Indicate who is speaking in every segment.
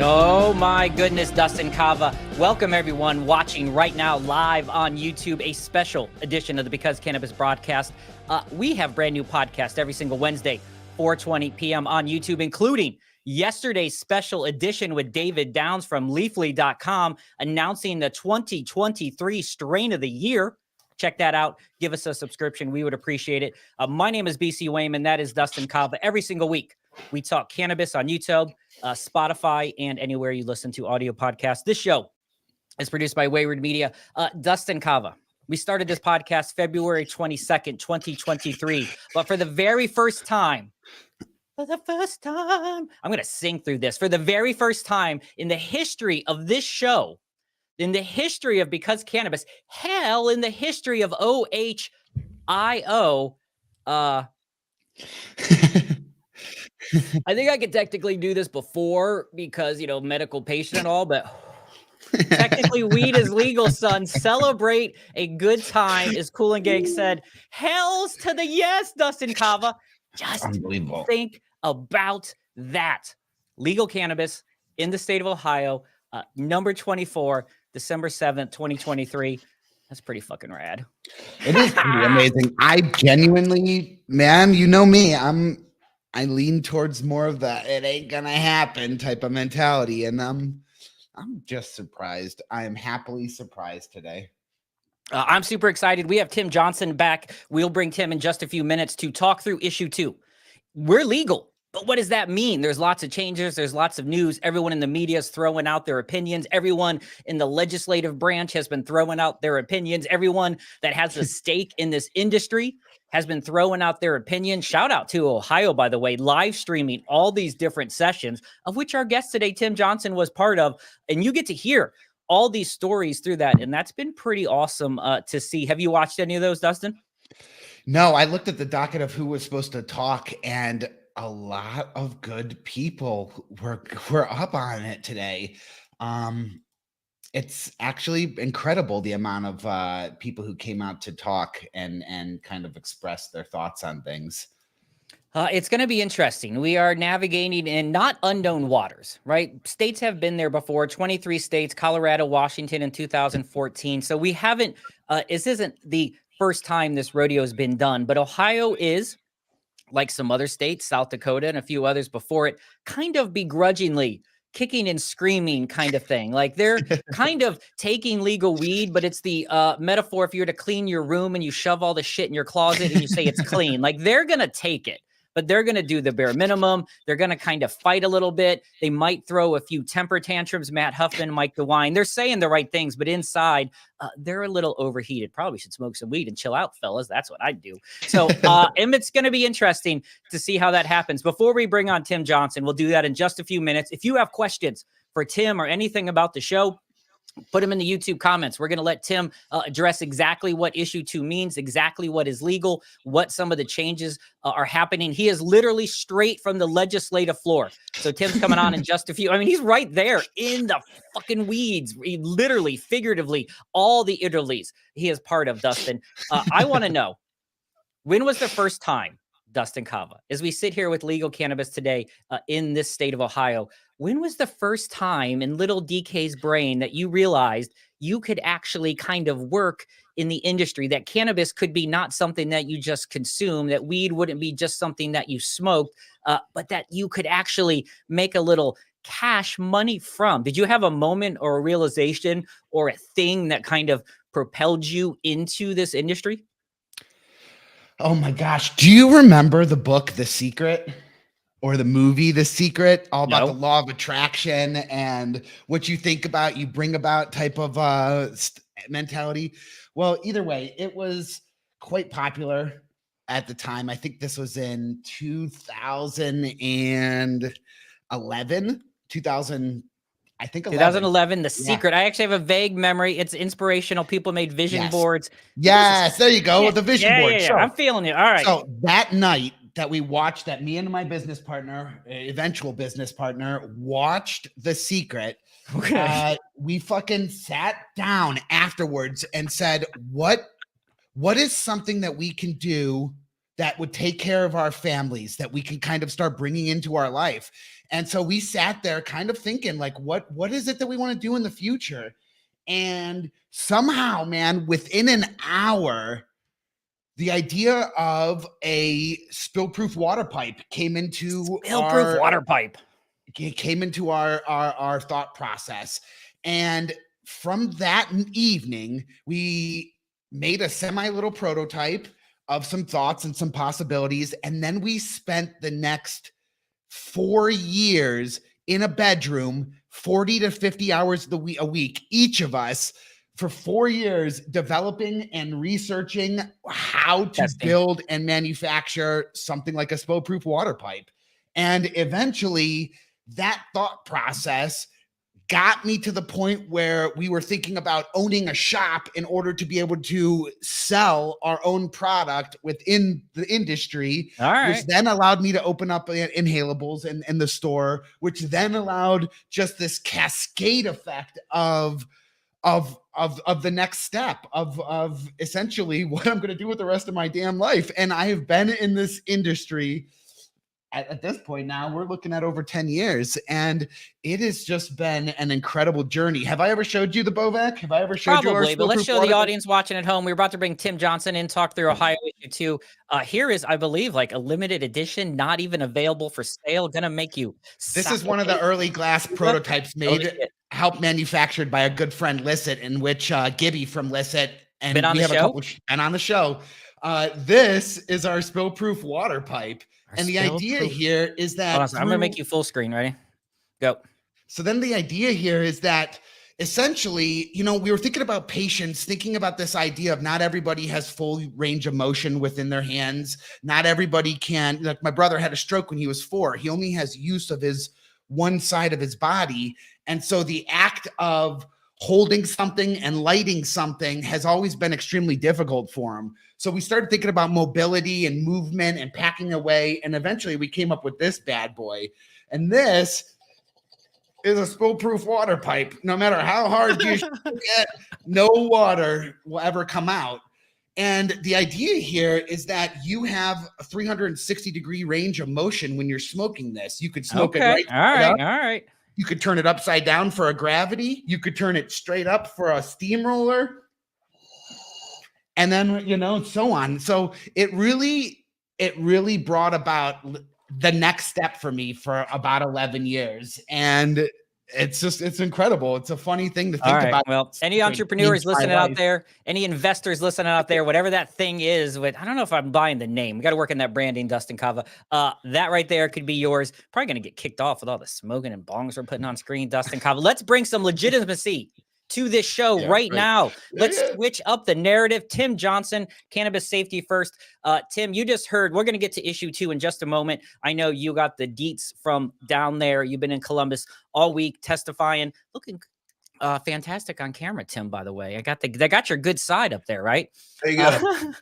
Speaker 1: Oh my goodness, Dustin Kava. Welcome everyone watching right now live on YouTube, a special edition of the Because Cannabis broadcast. We have brand new podcast every single Wednesday, 4:20 p.m. on YouTube, including yesterday's special edition with David Downs from Leafly.com announcing the 2023 strain of the year. Check that out. Give us a subscription. We would appreciate it. My name is BC Wehman. That is Dustin Kava. Every single week, we talk cannabis on YouTube, Spotify, and anywhere you listen to audio podcasts. This show is produced by Wayward Media. Dustin Kava. We started this podcast February 22nd, 2023. But for the very first time, I'm going to sing through this. For the very first time in the history of this show, in the history of Because Cannabis, hell, in the history of OHIO, I think I could technically do this before because, you know, medical patient and all, but technically weed is legal, son. Celebrate a good time, as Cool and Gang said. Hells to the yes, Dustin Kava. Just think about that. Legal cannabis in the state of Ohio, number 24, December 7th, 2023. That's pretty fucking rad.
Speaker 2: It is pretty amazing. I genuinely, man, you know me, I lean towards more of the it ain't gonna happen type of mentality, and I'm just surprised. I am happily surprised today.
Speaker 1: I'm super excited. We have Tim Johnson back. We'll bring Tim in just a few minutes to talk through issue 2. We're legal, but what does that mean? There's lots of changes. There's lots of news. Everyone in the media is throwing out their opinions. Everyone in the legislative branch has been throwing out their opinions. Everyone that has a stake in this industry has been throwing out their opinion. Shout out to Ohio, by the way, live streaming all these different sessions, of which our guest today, Tim Johnson, was part of. And you get to hear all these stories through that. And that's been pretty awesome to see. Have you watched any of those, Dustin?
Speaker 2: No, I looked at the docket of who was supposed to talk, and a lot of good people were up on it today. It's actually incredible the amount of people who came out to talk and kind of express their thoughts on things.
Speaker 1: It's going to be interesting. We are navigating in not unknown waters, right? States have been there before, 23 states, Colorado, Washington in 2014. So we haven't, this isn't the first time this rodeo has been done, but Ohio is, like some other states, South Dakota and a few others before it, kind of begrudgingly kicking and screaming kind of thing. Like they're kind of taking legal weed, but it's the metaphor if you were to clean your room and you shove all the shit in your closet and you say it's clean, like they're going to take it. but they're going to do the bare minimum. They're going to kind of fight a little bit. They might throw a few temper tantrums. Matt Huffman, Mike DeWine, they're saying the right things, but inside they're a little overheated. Probably should smoke some weed and chill out, fellas. That's what I'd do. So and it's going to be interesting to see how that happens. Before we bring on Tim Johnson, we'll do that in just a few minutes. If you have questions for Tim or anything about the show, put them in the YouTube comments. We're going to let Tim address exactly what issue 2 means, exactly what is legal, what some of the changes are happening. He is literally straight from the legislative floor. So Tim's coming on in just a few. I mean, he's right there in the fucking weeds. He literally, figuratively, all the Italy's he is part of, Dustin. I want to know, when was the first time, Dustin Kava, as we sit here with legal cannabis today in this state of Ohio, when was the first time in little DK's brain that you realized you could actually kind of work in the industry, that cannabis could be not something that you just consume, that weed wouldn't be just something that you smoked, but that you could actually make a little cash money from? Did you have a moment or a realization or a thing that kind of propelled you into this industry?
Speaker 2: Oh my gosh. Do you remember the book, The Secret? Or the movie, The Secret, all about the law of attraction and what you think about, you bring about type of mentality? Well, either way, it was quite popular at the time. I think this was in
Speaker 1: 2011, The Secret. I actually have a vague memory. It's inspirational. People made vision boards.
Speaker 2: Yes, there you go. The vision board.
Speaker 1: Yeah. I'm feeling it. All right.
Speaker 2: So that night that we watched, that me and my business partner, eventual business partner, watched The Secret, we fucking sat down afterwards and said, what is something that we can do that would take care of our families, that we can kind of start bringing into our life? And so we sat there kind of thinking, like, what is it that we want to do in the future? And somehow, man, within an hour, the idea of a spill-proof water pipe came into our thought process. And from that evening, we made a semi-little prototype of some thoughts and some possibilities. And then we spent the next 4 years in a bedroom, 40 to 50 hours a week, each of us, for 4 years, developing and researching how to build and manufacture something like a spill-proof water pipe. And eventually that thought process got me to the point where we were thinking about owning a shop in order to be able to sell our own product within the industry, which then allowed me to open up inhalables in the store, which then allowed just this cascade effect of the next step of essentially what I'm going to do with the rest of my damn life. And I have been in this industry at this point now, we're looking at over 10 years, and it has just been an incredible journey. Have I ever showed you the Bovec? Have I ever showed you?
Speaker 1: Probably, but let's show the audience watching at home. We're about to bring Tim Johnson in, talk through Ohio issue 2. Here is, I believe, like a limited edition, not even available for sale. Gonna make you.
Speaker 2: This is one of the early glass prototypes made, helped manufactured by a good friend, Licit, in which Gibby from Licit and
Speaker 1: been on the show.
Speaker 2: And on the show. This is our spill-proof water pipe. And the idea here is that
Speaker 1: I'm gonna make you full screen. Ready? Go.
Speaker 2: So then the idea here is that essentially, you know, we were thinking about patients, thinking about this idea of not everybody has full range of motion within their hands. Not everybody can. Like my brother had a stroke when he was 4. He only has use of his one side of his body. And so the act of holding something and lighting something has always been extremely difficult for him. So we started thinking about mobility and movement and packing away. And eventually we came up with this bad boy. And this is a spill-proof water pipe. No matter how hard you get, no water will ever come out. And the idea here is that you have a 360-degree range of motion when you're smoking this. You could smoke it right.
Speaker 1: All right.
Speaker 2: You could turn it upside down for a gravity. You could turn it straight up for a steamroller. And then, you know, so on. So it really brought about the next step for me for about 11 years. And it's incredible. It's a funny thing to think about.
Speaker 1: Well, any entrepreneurs listening out there, any investors listening out there, whatever that thing is, I don't know if I'm buying the name. We got to work on that branding, Dustin Kava. That right there could be yours. Probably going to get kicked off with all the smoking and bongs we're putting on screen, Dustin Kava. Let's bring some legitimacy to this show now. Let's switch up the narrative. Tim Johnson, Cannabis Safety First. Tim, you just heard, we're going to get to issue 2 in just a moment. I know you got the deets from down there. You've been in Columbus all week testifying, looking fantastic on camera, Tim, by the way. I got your good side up there, right?
Speaker 3: There you go.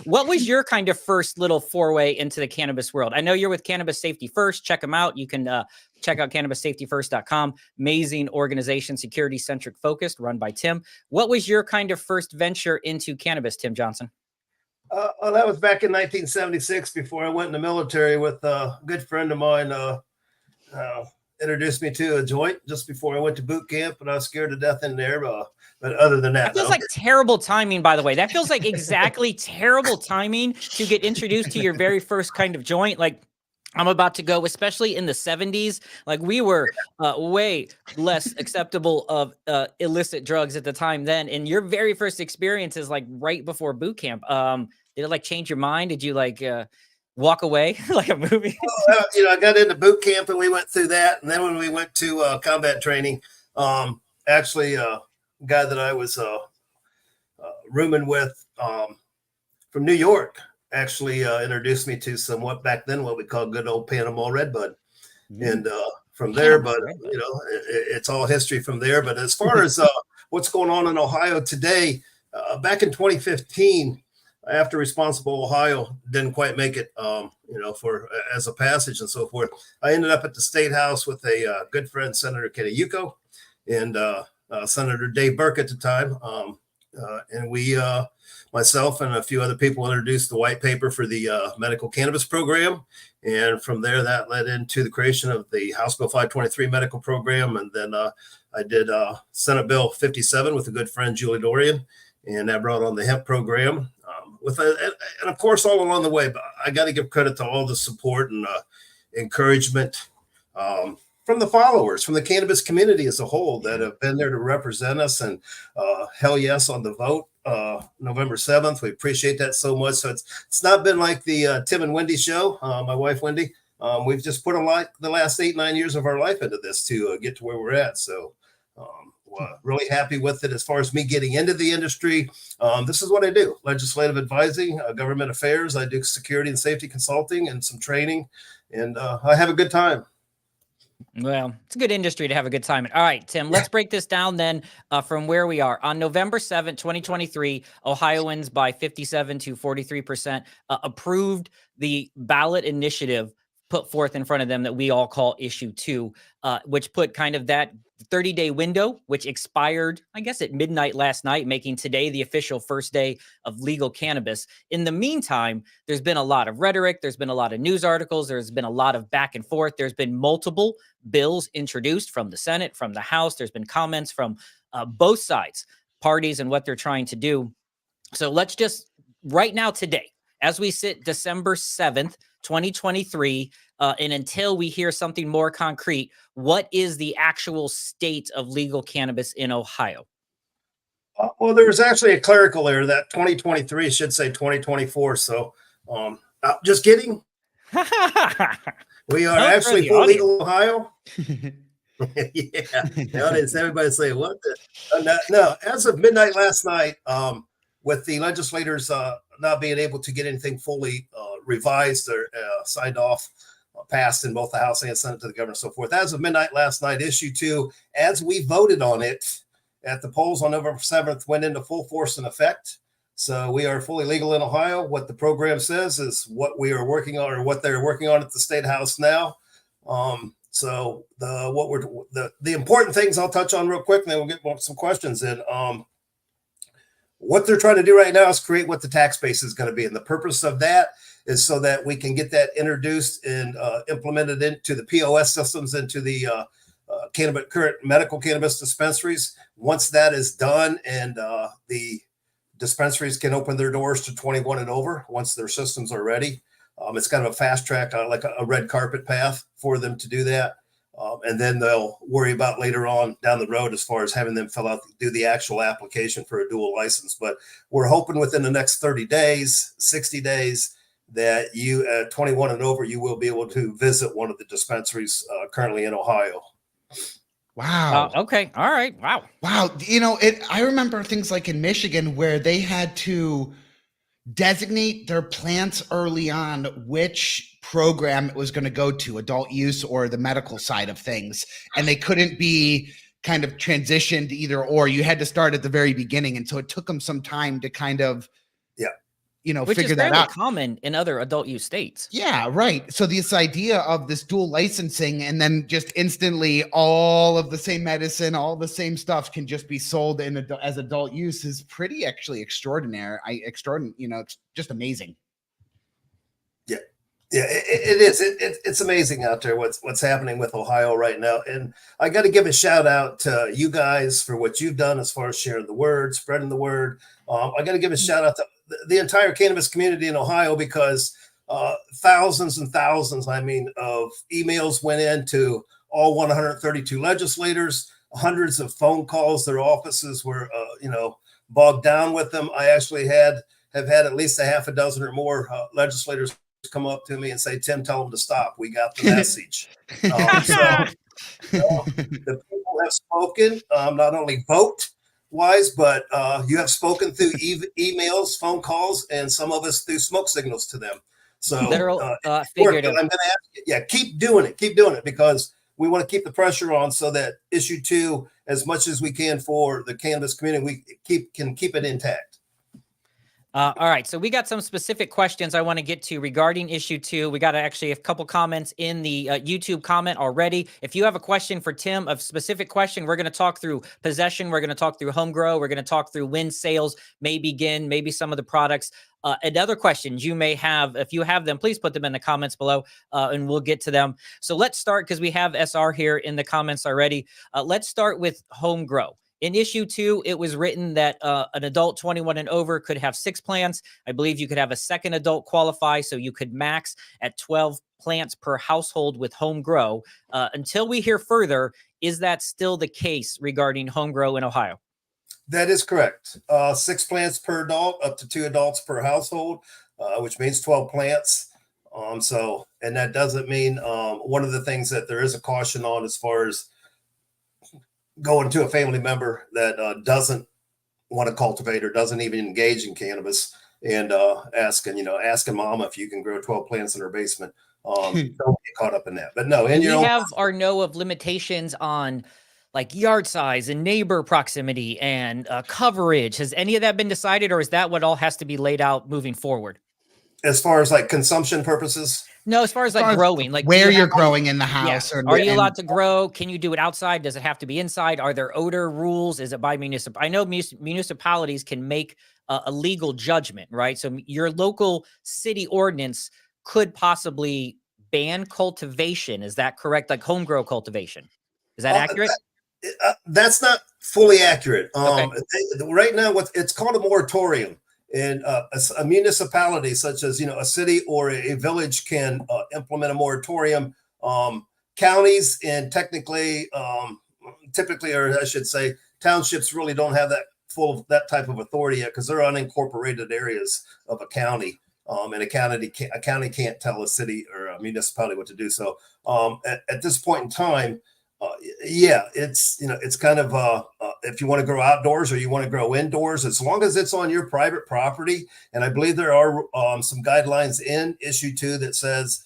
Speaker 1: What was your kind of first little foray into the cannabis world? I know you're with Cannabis Safety First. Check them out. You can check out cannabissafetyfirst.com. Amazing organization, security-centric focused, run by Tim. What was your kind of first venture into cannabis, Tim Johnson?
Speaker 3: Well, that was back in 1976 before I went in the military with a good friend of mine. Introduced me to a joint just before I went to boot camp, and I was scared to death in there. But other than that,
Speaker 1: feels like terrible timing, by the way. That feels like exactly terrible timing to get introduced to your very first kind of joint. Like, I'm about to go, especially in the 70s. Like, we were way less acceptable of illicit drugs at the time then. And your very first experience is like right before boot camp. Did it like change your mind? Did you like walk away like a movie?
Speaker 3: I got into boot camp and we went through that. And then when we went to combat training, actually a guy that I was rooming with from New York actually introduced me to what we called good old Panama Red Bud. And from there, it's all history from there. But as far as what's going on in Ohio today, back in 2015, after Responsible Ohio didn't quite make it, for as a passage and so forth, I ended up at the State House with a good friend, Senator Kenny Yuko, and Senator Dave Burke at the time. And we, myself and a few other people, introduced the white paper for the medical cannabis program. And from there, that led into the creation of the House Bill 523 medical program. And then I did Senate Bill 57 with a good friend, Julie Dorian, and that brought on the hemp program. And of course, all along the way, but I got to give credit to all the support and encouragement from the followers, from the cannabis community as a whole that have been there to represent us. And hell yes on the vote November 7th. We appreciate that so much. So it's not been like the Tim and Wendy show, my wife, Wendy. We've just put the last 8-9 years of our life into this to get to where we're at. So really happy with it. As far as me getting into the industry, this is what I do: legislative advising, government affairs. I do security and safety consulting and some training, and I have a good time.
Speaker 1: Well, it's a good industry to have a good time in. All right, Tim, let's break this down then from where we are. On November 7th, 2023, Ohioans by 57 to 43% approved the ballot initiative put forth in front of them that we all call issue 2, which put kind of that 30-day window, which expired, I guess, at midnight last night, making today the official first day of legal cannabis. In the meantime, there's been a lot of rhetoric. There's been a lot of news articles. There's been a lot of back and forth. There's been multiple bills introduced from the Senate, from the House. There's been comments from both sides, parties, and what they're trying to do. So let's just, right now, today, as we sit December 7th, 2023, and until we hear something more concrete, what is the actual state of legal cannabis in Ohio?
Speaker 3: Well, there was actually a clerical error. That 2023 should say 2024. So just kidding. We are actually full legal in Ohio. Yeah. Notice everybody say, what the? No, as of midnight last night, with the legislators not being able to get anything fully revised or signed off, passed in both the House and Senate to the governor and so forth. As of midnight last night, issue 2, as we voted on it at the polls on November 7th, went into full force and effect. So we are fully legal in Ohio. What the program says is what we are working on, or what they're working on at the State House now. So the important things I'll touch on real quick, and then we'll get some questions in. What they're trying to do right now is create what the tax base is going to be. And the purpose of that is so that we can get that introduced and implemented into the POS systems, into the current medical cannabis dispensaries. Once that is done and the dispensaries can open their doors to 21 and over, once their systems are ready, it's kind of a fast track, like a red carpet path for them to do that. And then they'll worry about later on down the road as far as having them do the actual application for a dual license. But we're hoping within the next 30 days, 60 days, that you at 21 and over, you will be able to visit one of the dispensaries currently in Ohio.
Speaker 2: Wow.
Speaker 1: Okay. All right. Wow.
Speaker 2: Wow. I remember things like in Michigan where they had to designate their plants early on which program it was going to go to, adult use or the medical side of things. And they couldn't be kind of transitioned either or. You had to start at the very beginning. And so it took them some time to kind of,
Speaker 1: which
Speaker 2: figure
Speaker 1: is
Speaker 2: that
Speaker 1: fairly
Speaker 2: out.
Speaker 1: common in other adult use states.
Speaker 2: Yeah, right. So this idea of this dual licensing and then just instantly all of the same medicine, all the same stuff can just be sold as adult use is pretty actually extraordinary. It's just amazing.
Speaker 3: Yeah, it is. It's amazing out there what's happening with Ohio right now. And I got to give a shout out to you guys for what you've done as far as sharing the word, spreading the word. I got to give a shout out to the entire cannabis community in Ohio, because thousands and thousands, of emails went into all 132 legislators, hundreds of phone calls. Their offices were, bogged down with them. I actually have had at least a half a dozen or more legislators come up to me and say, "Tim, tell them to stop. We got the message." The people have spoken, not only vote wise, but you have spoken through emails, phone calls, and some of us through smoke signals to them. So
Speaker 1: figured
Speaker 3: I'm going to ask you, keep doing it, because we want to keep the pressure on so that issue 2, as much as we can for the cannabis community, we can keep it intact.
Speaker 1: All right. So we got some specific questions I want to get to regarding issue 2. We got actually a couple comments in the YouTube comment already. If you have a question for Tim, a specific question, we're going to talk through possession. We're going to talk through home grow. We're going to talk through when sales may begin, maybe some of the products. And other questions you may have, if you have them, please put them in the comments below and we'll get to them. So let's start, because we have SR here in the comments already. Let's start with home grow. In issue 2, it was written that an adult 21 and over could have 6 plants. I believe you could have a second adult qualify, so you could max at 12 plants per household with home grow. Until we hear further, is that still the case regarding home grow in Ohio?
Speaker 3: That is correct. 6 plants per adult, up to 2 adults per household, which means 12 plants. And that doesn't mean one of the things that there is a caution on as far as going to a family member that doesn't want to cultivate or doesn't even engage in cannabis and asking mama if you can grow 12 plants in her basement. Don't get caught up in that. But no,
Speaker 1: we have our know of limitations on like yard size and neighbor proximity and coverage. Has any of that been decided, or is that what all has to be laid out moving forward?
Speaker 3: As far as like consumption purposes?
Speaker 1: No, as far as like growing, like
Speaker 2: where you're growing in the house.
Speaker 1: Yeah. Are you allowed to grow? Can you do it outside? Does it have to be inside? Are there odor rules? Is it by municipal? I know municipalities can make a legal judgment, right? So your local city ordinance could possibly ban cultivation. Is that correct? Like home grow cultivation. Is that accurate?
Speaker 3: That's not fully accurate.
Speaker 1: Okay.
Speaker 3: Right now, it's called a moratorium. And a municipality such as, a city or a village can implement a moratorium. Counties and typically, or I should say, townships really don't have that type of authority yet, because they're unincorporated areas of a county. And a county can't tell a city or a municipality what to do. So at this point in time, it's kind of if you want to grow outdoors or you want to grow indoors, as long as it's on your private property. And I believe there are some guidelines in issue 2 that says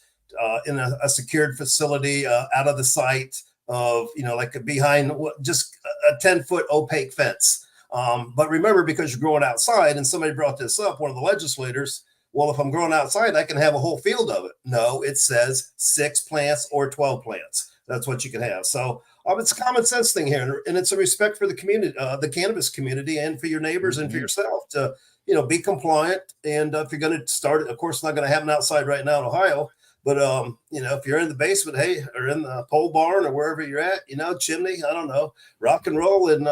Speaker 3: in a secured facility out of the sight of, like behind just a 10-foot opaque fence. But remember, because you're growing outside, and somebody brought this up, one of the legislators, well, if I'm growing outside, I can have a whole field of it. No, it says 6 plants or 12 plants. That's what you can have. So it's a common sense thing here, and it's a respect for the community, the cannabis community, and for your neighbors and for yourself to, be compliant. And if you're going to start, of course, it's not going to happen outside right now in Ohio, but if you're in the basement, hey, or in the pole barn or wherever you're at, chimney, I don't know, rock and roll, and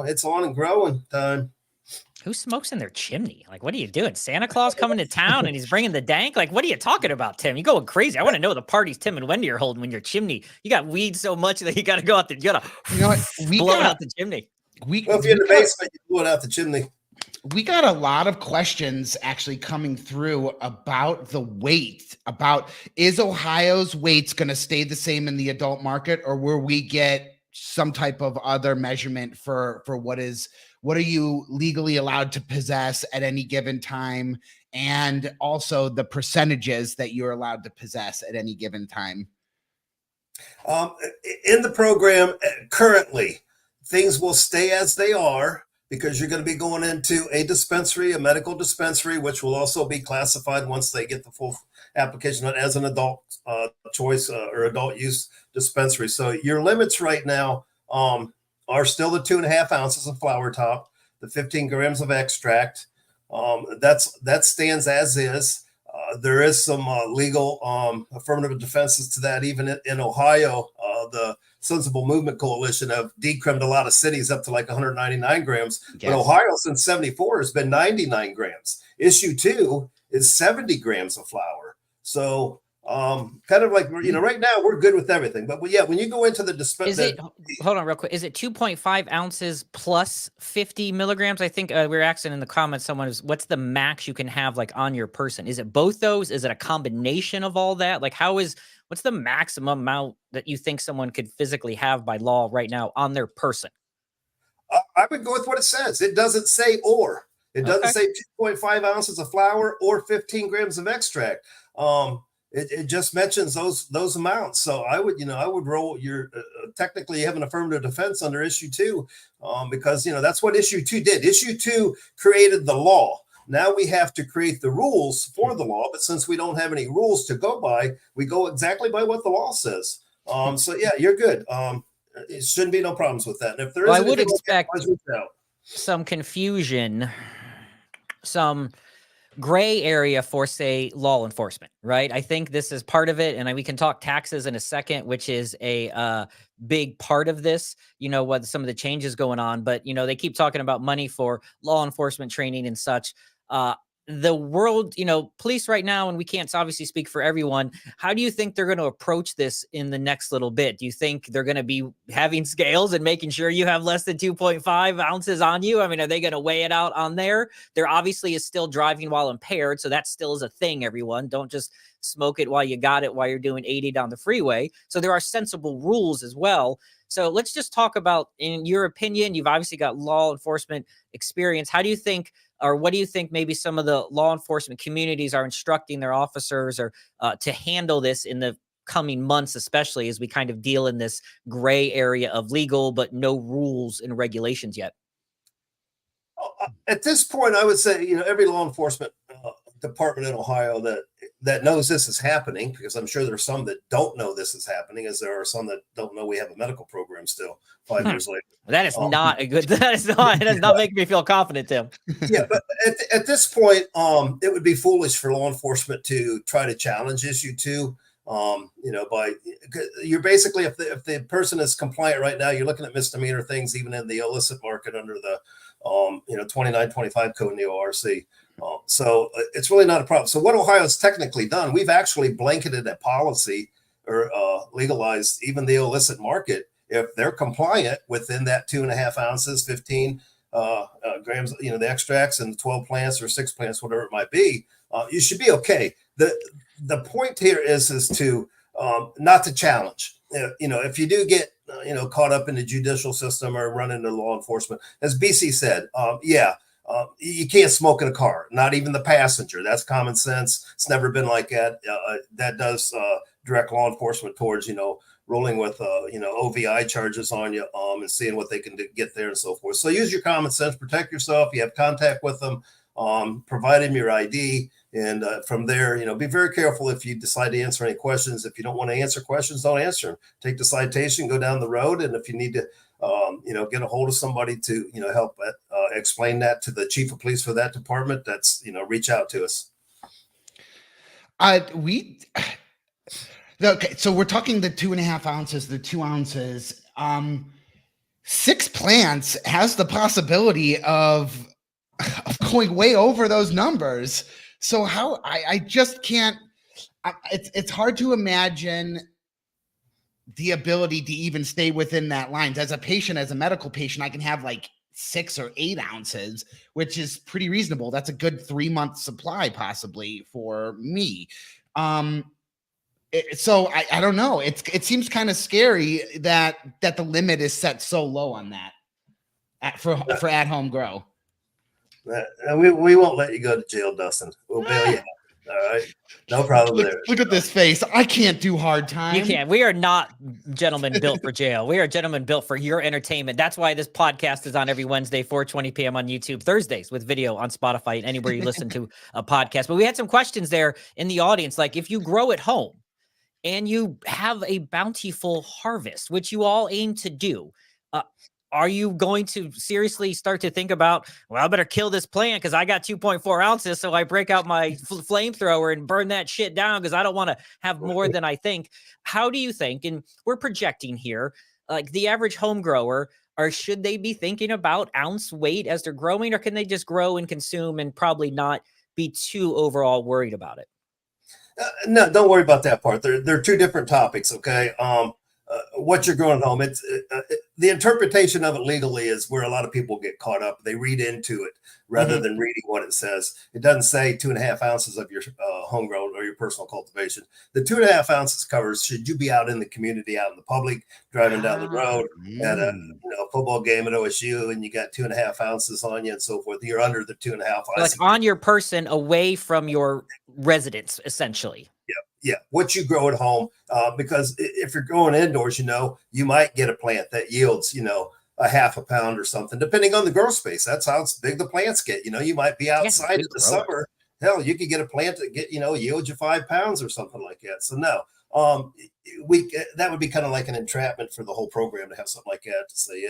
Speaker 3: it's on and growing time.
Speaker 1: Who smokes in their chimney? Like, what are you doing? Santa Claus coming to town and he's bringing the dank? Like, what are you talking about, Tim? You going crazy. I want to know the parties Tim and Wendy are holding when your chimney. You got weed so much that you got to go out there. You got to blow it out the chimney.
Speaker 3: Well, if you're in the basement, you blow it out the chimney.
Speaker 2: We got a lot of questions actually coming through about the weight, about is Ohio's weights going to stay the same in the adult market, or will we get some type of other measurement for what are you legally allowed to possess at any given time, and also the percentages that you're allowed to possess at any given time?
Speaker 3: In the program currently, things will stay as they are, because you're going to be going into a dispensary, a medical dispensary, which will also be classified once they get the full application as an adult choice or adult use dispensary. So your limits right now are still the 2.5 ounces of flower top, the 15 grams of extract. That stands as is. There is some legal affirmative defenses to that. Even in Ohio, the Sensible Movement Coalition have decrimmed a lot of cities up to like 199 grams. Yes. But Ohio since 74 has been 99 grams. Issue 2 is 70 grams of flower. So kind of like, right now we're good with everything. But yeah, when you go into the dispensary,
Speaker 1: hold on real quick. Is it 2.5 ounces plus 50 milligrams? I think we were asking in the comments, someone is, what's the max you can have like on your person? Is it both those? Is it a combination of all that? Like what's the maximum amount that you think someone could physically have by law right now on their person?
Speaker 3: I would go with what it says. It doesn't say or. It doesn't say 2.5 ounces of flour or 15 grams of extract. It just mentions those amounts. So I would roll your technically you have an affirmative defense under issue 2 because that's what issue 2 did. Issue 2 created the law. Now we have to create the rules for the law, but since we don't have any rules to go by, we go exactly by what the law says. So yeah, you're good. It shouldn't be no problems with that. And if there is,
Speaker 1: I would expect some confusion, some gray area for, say, law enforcement, right? I think this is part of it. And we can talk taxes in a second, which is a big part of this, what some of the changes going on. But, they keep talking about money for law enforcement training and such. The world, police right now, and we can't obviously speak for everyone. How do you think they're going to approach this in the next little bit? Do you think they're going to be having scales and making sure you have less than 2.5 ounces on you? I mean, are they going to weigh it out on there? There obviously is still driving while impaired. So that still is a thing, everyone. Don't just smoke it while you got it, while you're doing 80 down the freeway. So there are sensible rules as well. So let's just talk about, in your opinion, you've obviously got law enforcement experience. How do you think, or what do you think maybe some of the law enforcement communities are instructing their officers or to handle this in the coming months, especially as we kind of deal in this gray area of legal, but no rules and regulations yet?
Speaker 3: At this point, I would say, every law enforcement department in Ohio that knows this is happening, because I'm sure there's some that don't know this is happening, as there are some that don't know we have a medical program still 5 years later.
Speaker 1: That is not a good, it does not make me feel confident, Tim.
Speaker 3: Yeah, but at this point, it would be foolish for law enforcement to try to challenge issue 2. You're basically, if the person is compliant right now, you're looking at misdemeanor things, even in the illicit market under the 2925 code in the ORC. So it's really not a problem. So what Ohio's technically done, we've actually blanketed a policy or legalized even the illicit market if they're compliant within that 2.5 ounces, 15 grams, the extracts and 12 plants or 6 plants, whatever it might be. You should be okay. The point here is to not to challenge. If you do get caught up in the judicial system or run into law enforcement, as BC said, you can't smoke in a car, not even the passenger. That's common sense. It's never been like that. That does direct law enforcement towards, rolling with, OVI charges on you and seeing what they can get there and so forth. So use your common sense, protect yourself. You have contact with them, provide them your ID. And from there, be very careful if you decide to answer any questions. If you don't want to answer questions, don't answer them. Take the citation, go down the road. And if you need to, get a hold of somebody to, help explain that to the chief of police for that department, that's, reach out to us.
Speaker 2: Okay, so we're talking the 2.5 ounces, the 2 ounces. 6 plants has the possibility of of going way over those numbers. So how I just can't. It's hard to imagine the ability to even stay within that lines. As a patient, as a medical patient, I can have like 6 or 8 ounces, which is pretty reasonable. That's a good 3-month supply possibly for me. So I don't know. It seems kind of scary that the limit is set so low on that for at home grow.
Speaker 3: We won't let you go to jail, Dustin. We'll bail you out. All right, no problem there.
Speaker 2: Look at this face. I can't do hard time.
Speaker 1: You can't. We are not gentlemen built for jail. We are gentlemen built for your entertainment. That's why this podcast is on every Wednesday, 4:20 p.m. on YouTube, Thursdays with video on Spotify and anywhere you listen to a podcast. But we had some questions there in the audience, like if you grow at home and you have a bountiful harvest, which you all aim to do, are you going to seriously start to think about, well, I better kill this plant because I got 2.4 ounces, so I break out my flamethrower and burn that shit down because I don't want to have more than I think. How do you think, and we're projecting here, like the average home grower, or should they be thinking about ounce weight as they're growing, or can they just grow and consume and probably not be too overall worried about it?
Speaker 3: No, don't worry about that part. They're two different topics, okay? What you're growing at home, it's the interpretation of it legally is where a lot of people get caught up. They read into it rather than reading what it says. It doesn't say 2.5 ounces of your homegrown or your personal cultivation. The 2.5 ounces covers should you be out in the community, out in the public, driving down the road at a football game at OSU, and you got 2.5 ounces on you and so forth. You're under the 2.5 ounces.
Speaker 1: Like on your person, away from your residence, essentially.
Speaker 3: Yeah, what you grow at home, because if you're growing indoors, you might get a plant that yields, a half a pound or something, depending on the grow space. That's how big the plants get. You might be outside in the summer. Hell, you could get a plant that yields you 5 pounds or something like that. So no, that would be kind of like an entrapment for the whole program to have something like that to say,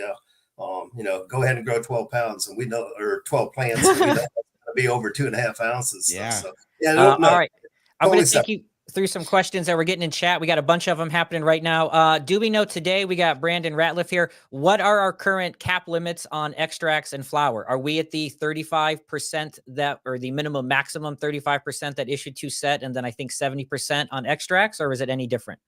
Speaker 3: go ahead and grow 12 pounds, and we know, or 12 plants, and we know it's going to be over 2.5 ounces.
Speaker 2: Yeah.
Speaker 3: So,
Speaker 1: all right. I'm going to take you through some questions that we're getting in chat. We got a bunch of them happening right now. Do we know today, we got Brandon Ratliff here, what are our current cap limits on extracts and flower? Are we at the 35% or the minimum maximum 35% that issued to set, and then I think 70% on extracts, or is it any different?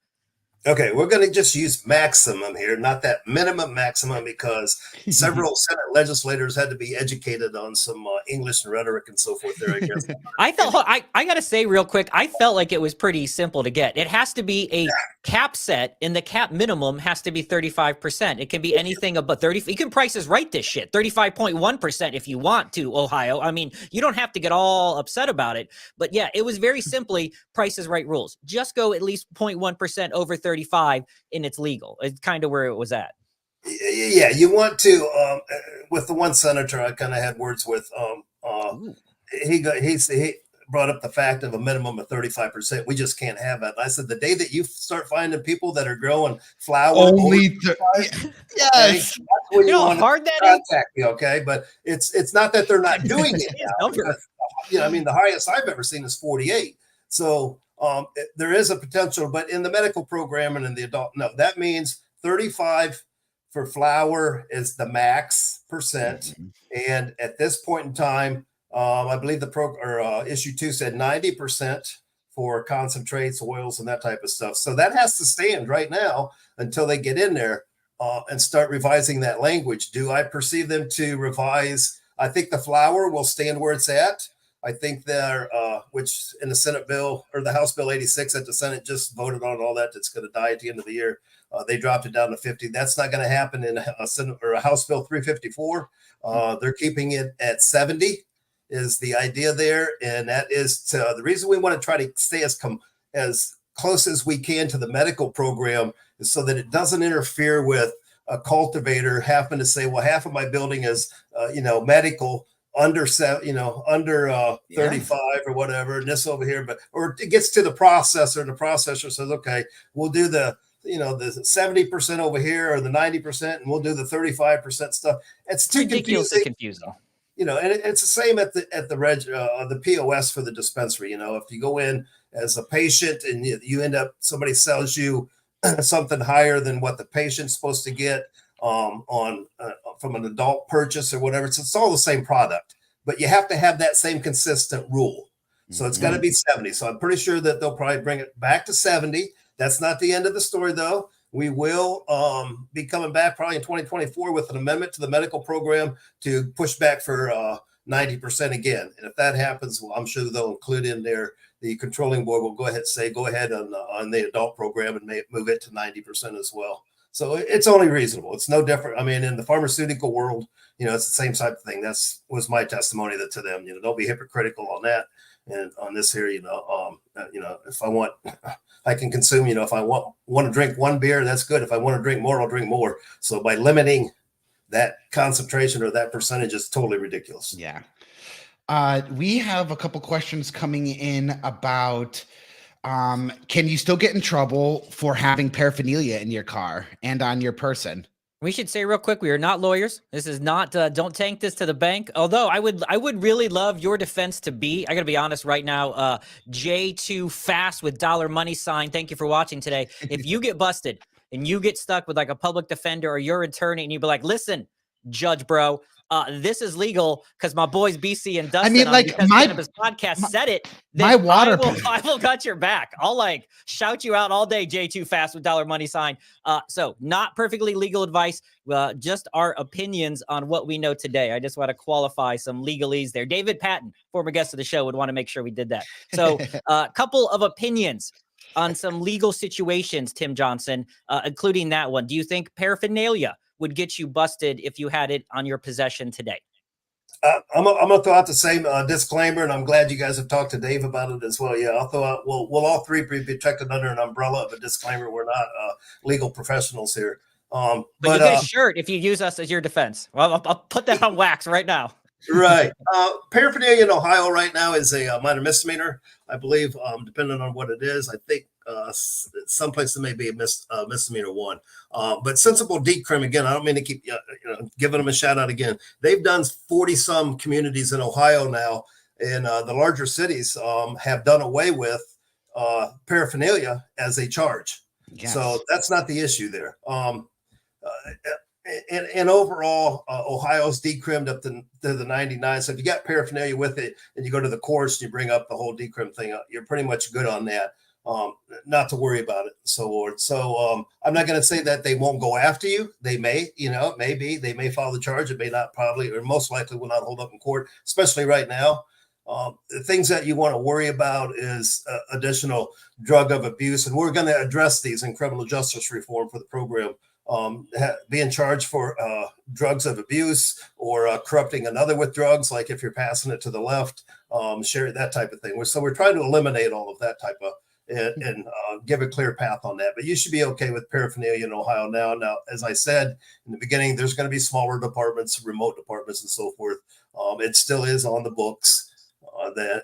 Speaker 3: Okay, we're going to just use maximum here, not that minimum maximum, because several Senate legislators had to be educated on some English and rhetoric and so forth there, I guess.
Speaker 1: I got to say real quick, I felt like it was pretty simple to get. It has to be a cap set, and the cap minimum has to be 35%. It can be anything above 30. You can Price is Right this shit, 35.1% if you want to, Ohio. I mean, you don't have to get all upset about it. But yeah, it was very simply Price is Right rules. Just go at least 0.1% over 35 and it's legal. It's kind of where it was at.
Speaker 3: Yeah, you want to, with the one senator I kind of had words with, he brought up the fact of a minimum of 35%. We just can't have that. And I said, the day that you start finding people that are growing flower,
Speaker 2: only
Speaker 3: yes, that's when you want
Speaker 1: hard
Speaker 3: to
Speaker 1: that
Speaker 3: contact me, okay? But it's not that they're not doing it now. Because, the highest I've ever seen is 48. So there is a potential, but in the medical program and in the adult, no, that means 35 for flower is the max percent. And at this point in time, I believe issue 2 said 90% for concentrates, oils, and that type of stuff. So that has to stand right now until they get in there and start revising that language. Do I perceive them to revise? I think the flower will stand where it's at. I think which in the Senate bill or the House Bill 86 that the Senate just voted on, all that, it's going to die at the end of the year. They dropped it down to 50. That's not going to happen in a Senate or a House Bill 354. They're keeping it at 70 is the idea there. And that is the reason we want to try to stay as close as we can to the medical program is so that it doesn't interfere with a cultivator having to say, well, half of my building is, medical, under 35 or whatever, and this over here, or it gets to the processor, and the processor says, okay, we'll do the 70% over here or the 90%, and we'll do the 35% stuff. It's too
Speaker 1: ridiculously confusing.
Speaker 3: And it's the same at the POS for the dispensary. If you go in as a patient and you end up, somebody sells you something higher than what the patient's supposed to get from an adult purchase or whatever. It's all the same product, but you have to have that same consistent rule. So it's got to be 70. So I'm pretty sure that they'll probably bring it back to 70. That's not the end of the story, though. We will be coming back probably in 2024 with an amendment to the medical program to push back for 90% again. And if that happens, well, I'm sure they'll include in there, the controlling board will go ahead on the adult program and move it to 90% as well. So it's only reasonable. It's no different. I mean, in the pharmaceutical world, it's the same type of thing. Was my testimony to them. Don't be hypocritical on that. And on this here, if I can consume, if I want to drink one beer, that's good. If I want to drink more, I'll drink more. So by limiting that concentration or that percentage is totally ridiculous.
Speaker 2: Yeah. We have a couple questions coming in about, can you still get in trouble for having paraphernalia in your car and on your person?
Speaker 1: We should say real quick, we are not lawyers. This is not, don't tank this to the bank. Although I would really love your defense to be, I got to be honest right now, J2 Fast with $sign. Thank you for watching today. If you get busted and you get stuck with like a public defender or your attorney and you be like, listen, judge bro, this is legal because my boys BC and Dustin Cannabis podcast said it.
Speaker 2: My water
Speaker 1: I will got your back. I'll like shout you out all day, J2 Fast with $sign. So not perfectly legal advice, just our opinions on what we know today. I just want to qualify some legalese there. David Patton, former guest of the show, would want to make sure we did that. So a couple of opinions on some legal situations, Tim Johnson, including that one. Do you think paraphernalia would get you busted if you had it on your possession today?
Speaker 3: I'm going to throw out the same disclaimer, and I'm glad you guys have talked to Dave about it as well. Yeah, I'll throw out, we'll all three be protected under an umbrella of a disclaimer. We're not legal professionals here. But
Speaker 1: you get a shirt if you use us as your defense. Well, I'll put that on wax right now.
Speaker 3: Right. Paraphernalia in Ohio right now is a minor misdemeanor, I believe, depending on what it is. I think some places may be a misdemeanor 1. But sensible decrim, again, I don't mean to keep giving them a shout out again. They've done 40-some communities in Ohio now, and the larger cities have done away with paraphernalia as a charge. Yes. So that's not the issue there. And overall, Ohio's decrimmed up to the 99. So if you got paraphernalia with it and you go to the courts and you bring up the whole decrim thing, you're pretty much good on that. Not to worry about it. So I'm not going to say that they won't go after you. They may, maybe they may file the charge. It may not, probably, or most likely will not hold up in court, especially right now. The things that you want to worry about is additional drug of abuse. And we're going to address these in criminal justice reform for the program. Being charged for drugs of abuse or corrupting another with drugs, like if you're passing it to the left, share that type of thing. So we're trying to eliminate all of that type of and give a clear path on that. But you should be okay with paraphernalia in Ohio now. Now, as I said in the beginning, there's going to be smaller departments, remote departments, and so forth. It still is on the books,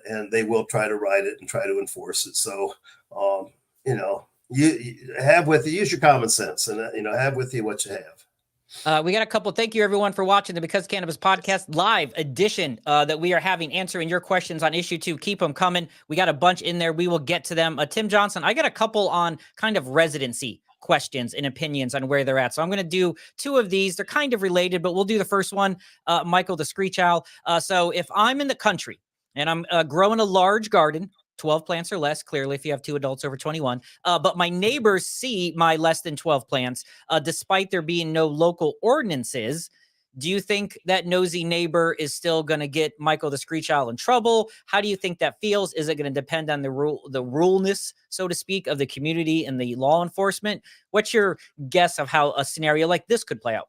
Speaker 3: and they will try to write it and try to enforce it. So, you have with you, use your common sense, and have with you what you have.
Speaker 1: We got a couple. Thank you everyone for watching the Because Cannabis podcast live edition that we are having, answering your questions on issue 2. Keep them coming. We got a bunch in there. We will get to them. Tim Johnson, I got a couple on kind of residency questions and opinions on where they're at. So I'm going to do 2 of these. They're kind of related, but we'll do the first one. Michael, the Screech Owl. So if I'm in the country and I'm growing a large garden, 12 plants or less, clearly, if you have 2 adults over 21. But my neighbors see my less than 12 plants, despite there being no local ordinances. Do you think that nosy neighbor is still going to get Michael the Screech Owl in trouble? How do you think that feels? Is it going to depend on the ruleness, so to speak, of the community and the law enforcement? What's your guess of how a scenario like this could play out?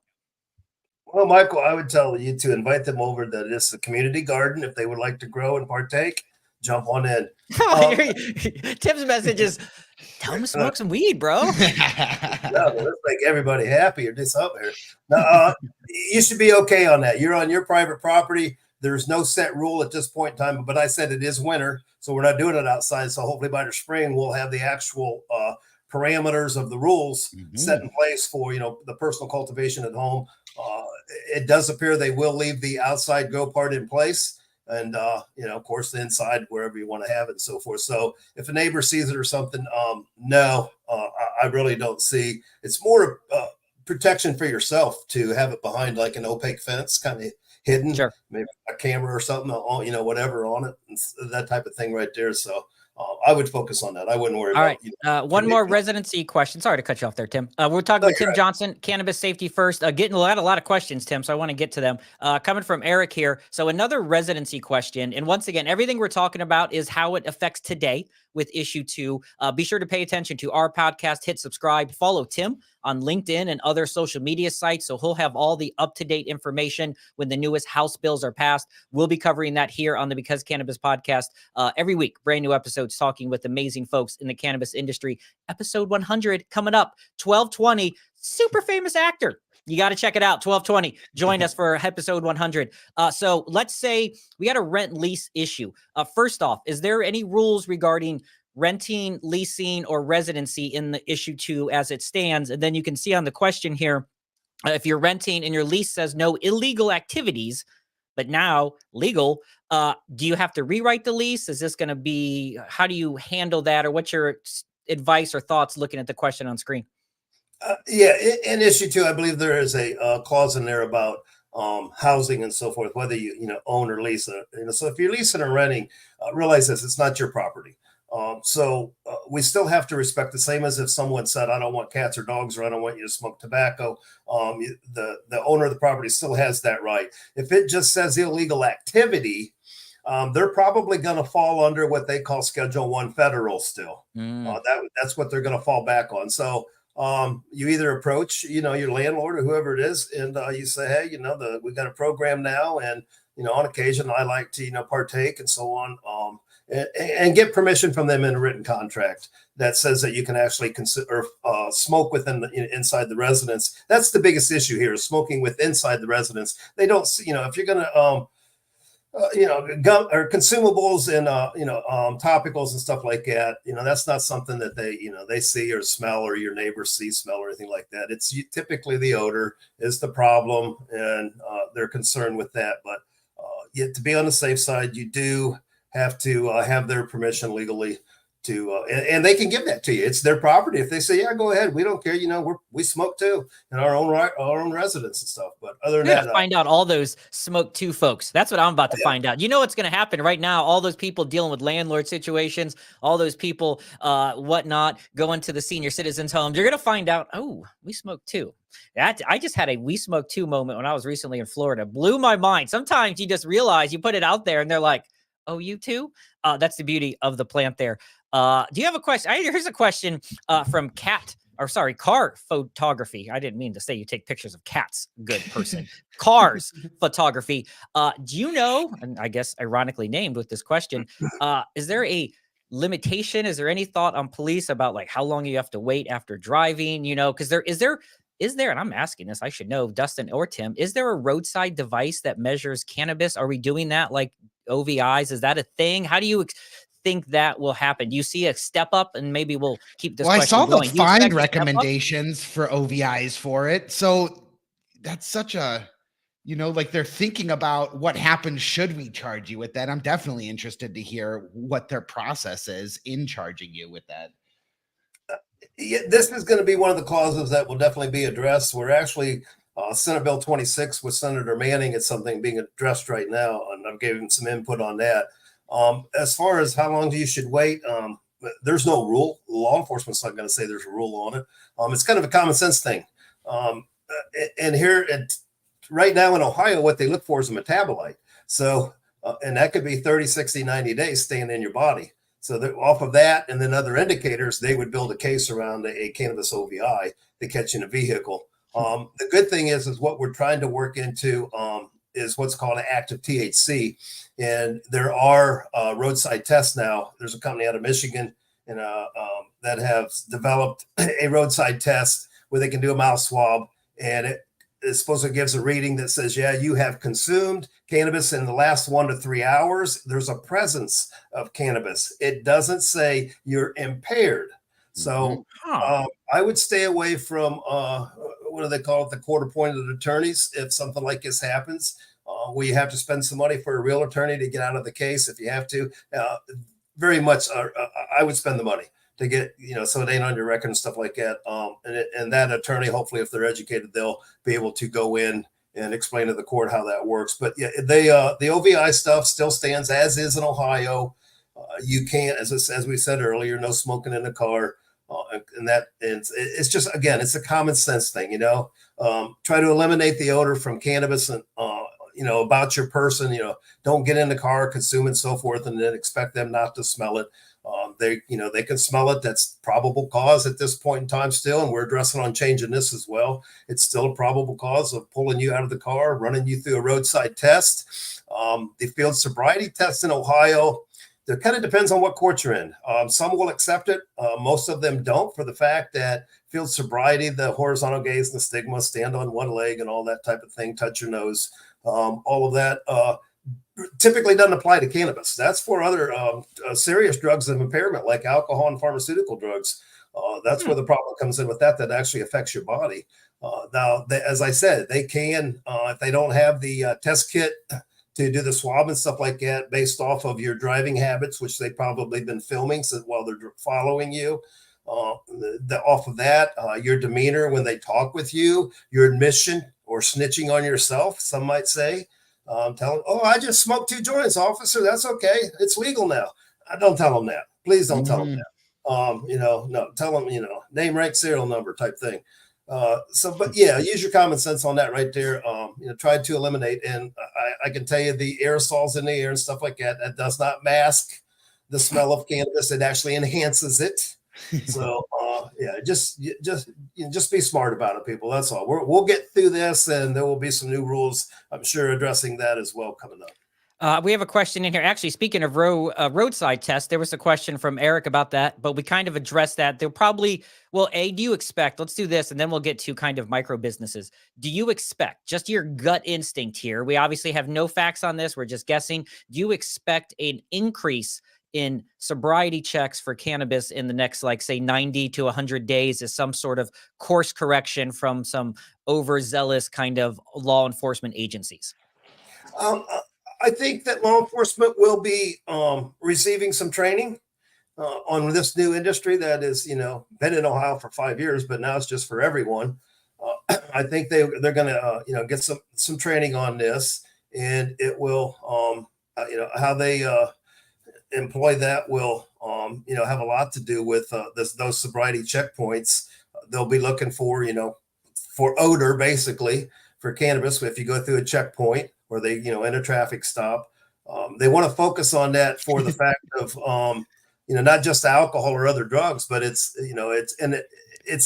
Speaker 3: Well, Michael, I would tell you to invite them over that it's a community garden if they would like to grow and partake. Jump on in.
Speaker 1: Tim's message is, tell him to smoke some weed, bro.
Speaker 3: No, let's make everybody happy or do something here. No, you should be okay on that. You're on your private property. There's no set rule at this point in time, but I said it is winter, so we're not doing it outside. So hopefully by the spring, we'll have the actual parameters of the rules set in place for, the personal cultivation at home. It does appear they will leave the outside grow part in place. And, of course, the inside, wherever you want to have it and so forth. So if a neighbor sees it or something, no, I really don't see. It's more protection for yourself to have it behind like an opaque fence, kind of hidden,
Speaker 1: Sure.
Speaker 3: maybe a camera or something, whatever on it, and that type of thing right there. So I would focus on that. I wouldn't worry
Speaker 1: All
Speaker 3: about.
Speaker 1: right. One more residency question. Sorry to cut you off there, Tim. We're talking with Tim Johnson, Cannabis Safety First. Getting a lot of questions, Tim, so I want to get to them. Coming from Eric here. So another residency question. And once again, everything we're talking about is how it affects today with issue 2. Be sure to pay attention to our podcast, hit subscribe, follow Tim on LinkedIn and other social media sites. So he'll have all the up-to-date information when the newest House bills are passed. We'll be covering that here on the Because Cannabis podcast every week. Brand new episodes talking with amazing folks in the cannabis industry. Episode 100 coming up, 1220, super famous actor. You got to check it out, 1220. Join us for episode 100. So let's say we had a rent lease issue. First off, is there any rules regarding renting, leasing, or residency in the issue 2 as it stands? And then you can see on the question here, if you're renting and your lease says no illegal activities, but now legal, do you have to rewrite the lease? Is this going to be, how do you handle that? Or what's your advice or thoughts looking at the question on screen?
Speaker 3: In issue 2, I believe there is a clause in there about housing and so forth, whether you own or lease. So if you're leasing or renting, realize this: it's not your property. So we still have to respect, the same as if someone said, I don't want cats or dogs, or I don't want you to smoke tobacco. The owner of the property still has that right. If it just says illegal activity, they're probably going to fall under what they call Schedule 1 federal still. That's what they're going to fall back on. So you either approach, your landlord or whoever it is, and you say, hey, we got a program now, and, on occasion I like to, partake and so on. And get permission from them in a written contract that says that you can actually consider smoke within inside the residence. That's the biggest issue here, is smoking inside the residence. They don't, if you're going to, gum or consumables and topicals and stuff like that, that's not something that they see or smell, or your neighbors see, smell, or anything like that. It's typically the odor is the problem, and they're concerned with that. But yet, to be on the safe side, you do have to have their permission legally to, and they can give that to you. It's their property. If they say, yeah, go ahead, we don't care. We smoke too in our own residence and stuff. But other than that,
Speaker 1: find out all those smoke too folks. That's what I'm about to find out. You know what's going to happen right now? All those people dealing with landlord situations, all those people, whatnot, going to the senior citizens' homes. You're going to find out, oh, we smoke too. I just had a we smoke too moment when I was recently in Florida. Blew my mind. Sometimes you just realize you put it out there and they're like, oh, you too? That's the beauty of the plant there. Do you have a question? Here's a question from car photography. I didn't mean to say you take pictures of cats. Good person. Cars photography. Do you know, and I guess ironically named with this question, is there a limitation? Is there any thought on police about like how long you have to wait after driving? Because is there, and I'm asking this, I should know, Dustin or Tim, is there a roadside device that measures cannabis? Are we doing that like OVIs? Is that a thing? How do you think that will happen? Do you see a step up? And maybe we'll keep this.
Speaker 2: Well, I saw the
Speaker 1: going.
Speaker 2: fine recommendations for OVIs for it. So that's such a, like they're thinking about what happens should we charge you with that. I'm definitely interested to hear what their process is in charging you with that.
Speaker 3: Yeah, this is going to be one of the clauses that will definitely be addressed. We're actually Senate Bill 26 with Senator Manning. It's something being addressed right now, and I've given some input on that. As far as how long you should wait, there's no rule. Law enforcement's not going to say there's a rule on it. It's kind of a common sense thing. Right now in Ohio, what they look for is a metabolite. So, and that could be 30, 60, 90 days staying in your body. So off of that, and then other indicators, they would build a case around a cannabis OVI to catch in a vehicle. The good thing is what we're trying to work into is what's called an active THC. And there are roadside tests now. There's a company out of Michigan and that have developed a roadside test where they can do a mouth swab, and it supposedly gives a reading that says, yeah, you have consumed cannabis in the last 1 to 3 hours. There's a presence of cannabis. It doesn't say you're impaired. So I would stay away from, what do they call it? The court-appointed attorneys. If something like this happens, where you have to spend some money for a real attorney to get out of the case, if you have to, very much, I would spend the money to get, so it ain't on your record and stuff like that. And that attorney, hopefully, if they're educated, they'll be able to go in and explain to the court how that works. But yeah, the OVI stuff still stands as is in Ohio. You can't, as we said earlier, no smoking in the car. And it's just, again, it's a common sense thing, try to eliminate the odor from cannabis and, about your person, don't get in the car, consume and so forth, and then expect them not to smell it. They can smell it. That's probable cause at this point in time still. And we're addressing on changing this as well. It's still a probable cause of pulling you out of the car, running you through a roadside test. The field sobriety test in Ohio, it kind of depends on what court you're in. Some will accept it. Most of them don't, for the fact that field sobriety, the horizontal gaze and the stigma, stand on one leg and all that type of thing, touch your nose, all of that typically doesn't apply to cannabis. That's for other serious drugs of impairment like alcohol and pharmaceutical drugs. That's where the problem comes in with that actually affects your body. As I said, they can, if they don't have the test kit to do the swab and stuff like that based off of your driving habits, which they've probably been filming while they're following you. Off of that, your demeanor when they talk with you, your admission or snitching on yourself, some might say, telling, oh, I just smoked 2 joints, officer. That's okay. It's legal now. Don't tell them that. Please don't tell them that. No, tell them, name, rank, serial number type thing. But yeah, use your common sense on that right there. Try to eliminate. And I can tell you the aerosols in the air and stuff like that, that does not mask the smell of cannabis. It actually enhances it. So, just be smart about it, people. That's all. We'll get through this, and there will be some new rules, I'm sure, addressing that as well coming up.
Speaker 1: We have a question in here. Actually, speaking of roadside tests, there was a question from Eric about that, but we kind of addressed that. They'll probably, do you expect, let's do this, and then we'll get to kind of micro businesses. Do you expect, just your gut instinct here, we obviously have no facts on this, we're just guessing, do you expect an increase in sobriety checks for cannabis in the next, say 90 to 100 days as some sort of course correction from some overzealous kind of law enforcement agencies?
Speaker 3: I think that law enforcement will be receiving some training on this new industry that is, been in Ohio for 5 years, but now it's just for everyone. I think they're going to, get some training on this, and it will, how they employ that will, have a lot to do with those sobriety checkpoints. They'll be looking for, for odor, basically, for cannabis. If you go through a checkpoint or they, in a traffic stop, they want to focus on that for the fact of, not just alcohol or other drugs, but it's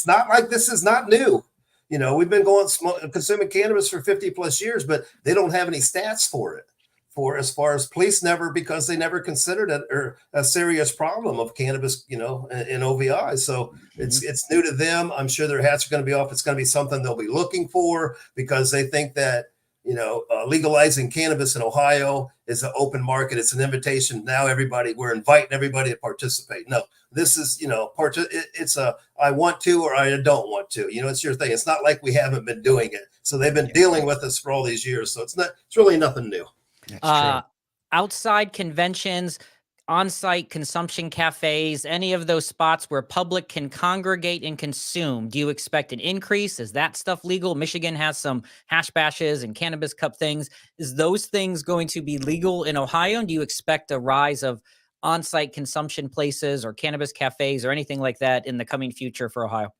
Speaker 3: not like this is not new. We've been consuming cannabis for 50 plus years, but they don't have any stats for it. As far as police because they never considered it or a serious problem of cannabis, in OVI. So it's new to them. I'm sure their hats are going to be off. It's going to be something they'll be looking for because they think that, legalizing cannabis in Ohio is an open market. It's an invitation. Now we're inviting everybody to participate. No, this is, it's I want to, or I don't want to, it's your thing. It's not like we haven't been doing it. So they've been dealing with us for all these years. So it's really nothing new.
Speaker 1: Outside conventions, on-site consumption cafes, any of those spots where public can congregate and consume, do you expect an increase? Is that stuff legal? Michigan has some hash bashes and cannabis cup things. Is those things going to be legal in Ohio? And do you expect a rise of on-site consumption places or cannabis cafes or anything like that in the coming future for Ohio?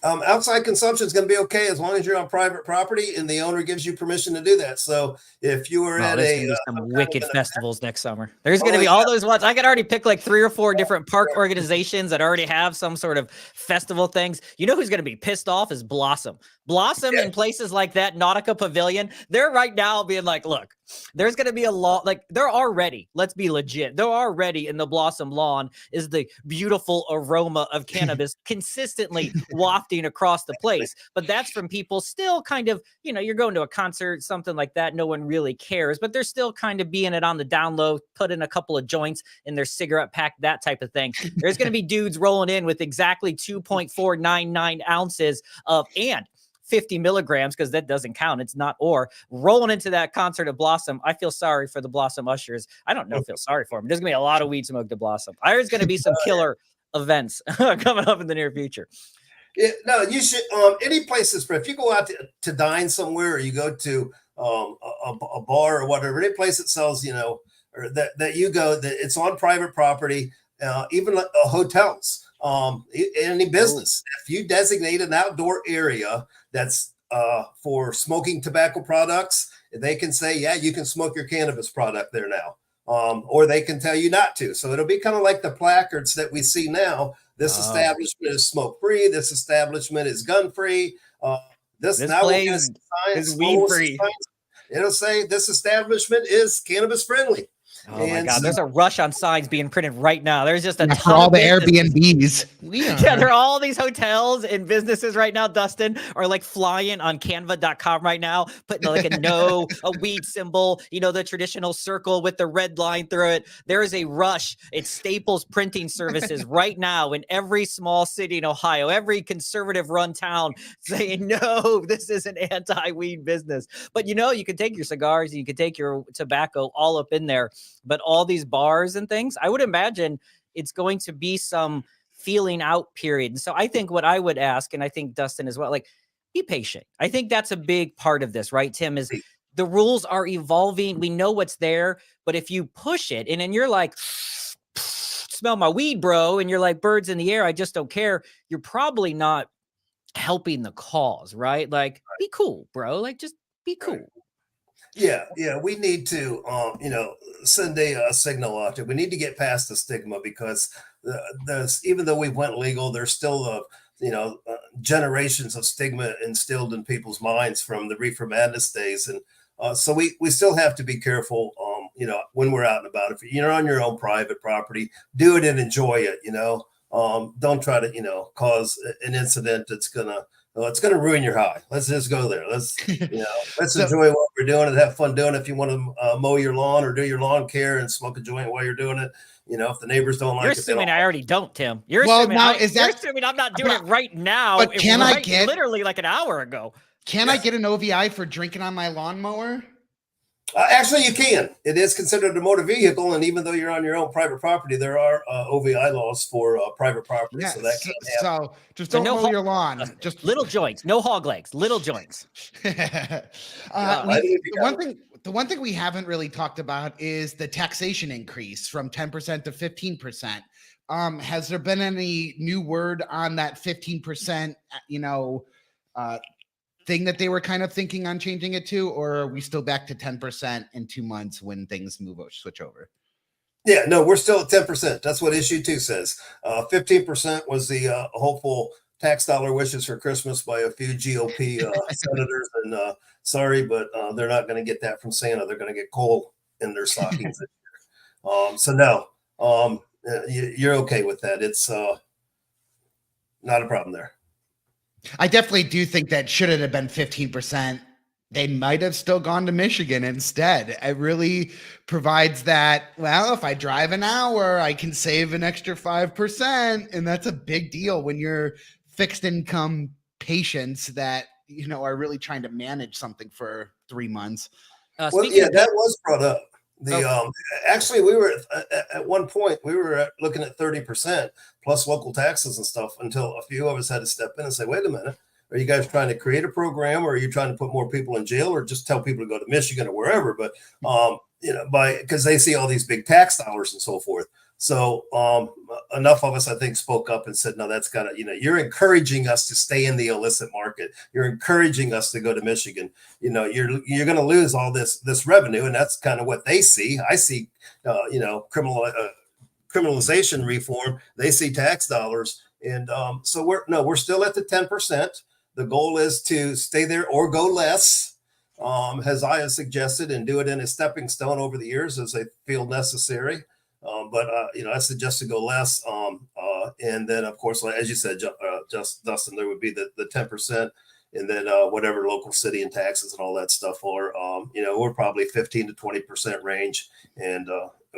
Speaker 3: Outside consumption is going to be okay as long as you're on private property and the owner gives you permission to do that. So if you were at
Speaker 1: some wicked festivals next summer, there's going to be all those ones. I could already pick 3 or 4 different park organizations that already have some sort of festival things. You know who's going to be pissed off is Blossom. In places like that, Nautica Pavilion, they're right now being like, look, there's going to be a law. They're already, let's be legit. They're already in the Blossom lawn is the beautiful aroma of cannabis consistently wafting across the place. But that's from people still kind of, you're going to a concert, something like that. No one really cares, but they're still kind of being it on the down low, put in a couple of joints in their cigarette pack, that type of thing. There's going to be dudes rolling in with exactly 2.499 ounces of, and 50 milligrams, because that doesn't count. It's not rolling into that concert of Blossom. I feel sorry for the Blossom ushers. I don't know, feel sorry for them. There's going to be a lot of weed smoked at Blossom. There's going to be some killer events coming up in the near future.
Speaker 3: No, you should. Any places, if you go out to dine somewhere, or you go to a bar or whatever, any place that sells, or that you go, that it's on private property, even like, hotels, any business. If you designate an outdoor area that's for smoking tobacco products, they can say, yeah, you can smoke your cannabis product there now. Or they can tell you not to. So it'll be kind of like the placards that we see now. This establishment is smoke free. This establishment is gun free. This now
Speaker 1: place is weed free.
Speaker 3: It'll say this establishment is cannabis friendly.
Speaker 1: Oh my God! There's a rush on signs being printed right now. There's just a ton
Speaker 2: for all
Speaker 1: of
Speaker 2: the Airbnbs.
Speaker 1: Yeah, there are all these hotels and businesses right now, Dustin, are like flying on canva.com right now, putting like a weed symbol, the traditional circle with the red line through it. There is a rush. It's Staples printing services right now in every small city in Ohio, every conservative run town saying, no, this is an anti-weed business. But you can take your cigars and you can take your tobacco all up in there. But all these bars and things, I would imagine it's going to be some feeling out period. And so I think what I would ask, and I think Dustin as well, like, be patient. I think that's a big part of this, right, Tim, is the rules are evolving. We know what's there, but if you push it and then you're like, smell my weed, bro, and you're like, birds in the air, I just don't care, you're probably not helping the cause, right? Like, be cool, bro. Like, just be cool.
Speaker 3: Right. Yeah, we need to, send a signal out there. We need to get past the stigma, because even though we went legal, there's still generations of stigma instilled in people's minds from the Reefer Madness days, and so we still have to be careful. When we're out and about, if you're on your own private property, do it and enjoy it. Don't try to cause an incident that's it's going to ruin your high. Let's just go there. Let's enjoy what we're doing and have fun doing it. If you want to mow your lawn or do your lawn care and smoke a joint while you're doing it, if the neighbors don't like it.
Speaker 1: You're assuming I already don't, Tim. You're assuming I'm not doing it right now.
Speaker 2: But can I get
Speaker 1: literally like an hour ago?
Speaker 2: Can I get an OVI for drinking on my lawnmower?
Speaker 3: Actually, you can. It is considered a motor vehicle, and even though you're on your own private property, there are OVI laws for private property.
Speaker 2: Yeah,
Speaker 3: so that can happen.
Speaker 2: So just don't mow your lawn.
Speaker 1: Just little joints, no hog legs, little joints.
Speaker 2: The one thing we haven't really talked about is the taxation increase from 10% to 15%. Has there been any new word on that 15%? Thing that they were kind of thinking on changing it to, or are we still back to 10% in 2 months when things switch over?
Speaker 3: Yeah, no, we're still at 10%. That's what issue 2 says. 15% was the hopeful tax dollar wishes for Christmas by a few GOP senators, and sorry, but they're not going to get that from Santa. They're going to get coal in their stockings this year. So no, you're okay with that. It's not a problem there.
Speaker 2: I definitely do think that should it have been 15%, they might have still gone to Michigan instead. It really provides that, well, if I drive an hour, I can save an extra 5%. And that's a big deal when you're fixed income patients that, are really trying to manage something for 3 months.
Speaker 3: That was brought up. Actually, we were at one point looking at 30% plus local taxes and stuff, until a few of us had to step in and say, wait a minute, are you guys trying to create a program, or are you trying to put more people in jail, or just tell people to go to Michigan or wherever? But because they see all these big tax dollars and so forth. So enough of us, I think, spoke up and said, no, that's got to, you're encouraging us to stay in the illicit market. You're encouraging us to go to Michigan. You're going to lose all this revenue. And that's kind of what they see. I see, criminalization reform. They see tax dollars. And so we're still at the 10%. The goal is to stay there or go less, as I have suggested, and do it in a stepping stone over the years as they feel necessary. But I suggest to go less. And then, of course, as you said, Dustin, there would be the 10%, and then whatever local city and taxes and all that stuff are. We're probably 15 to 20% range, and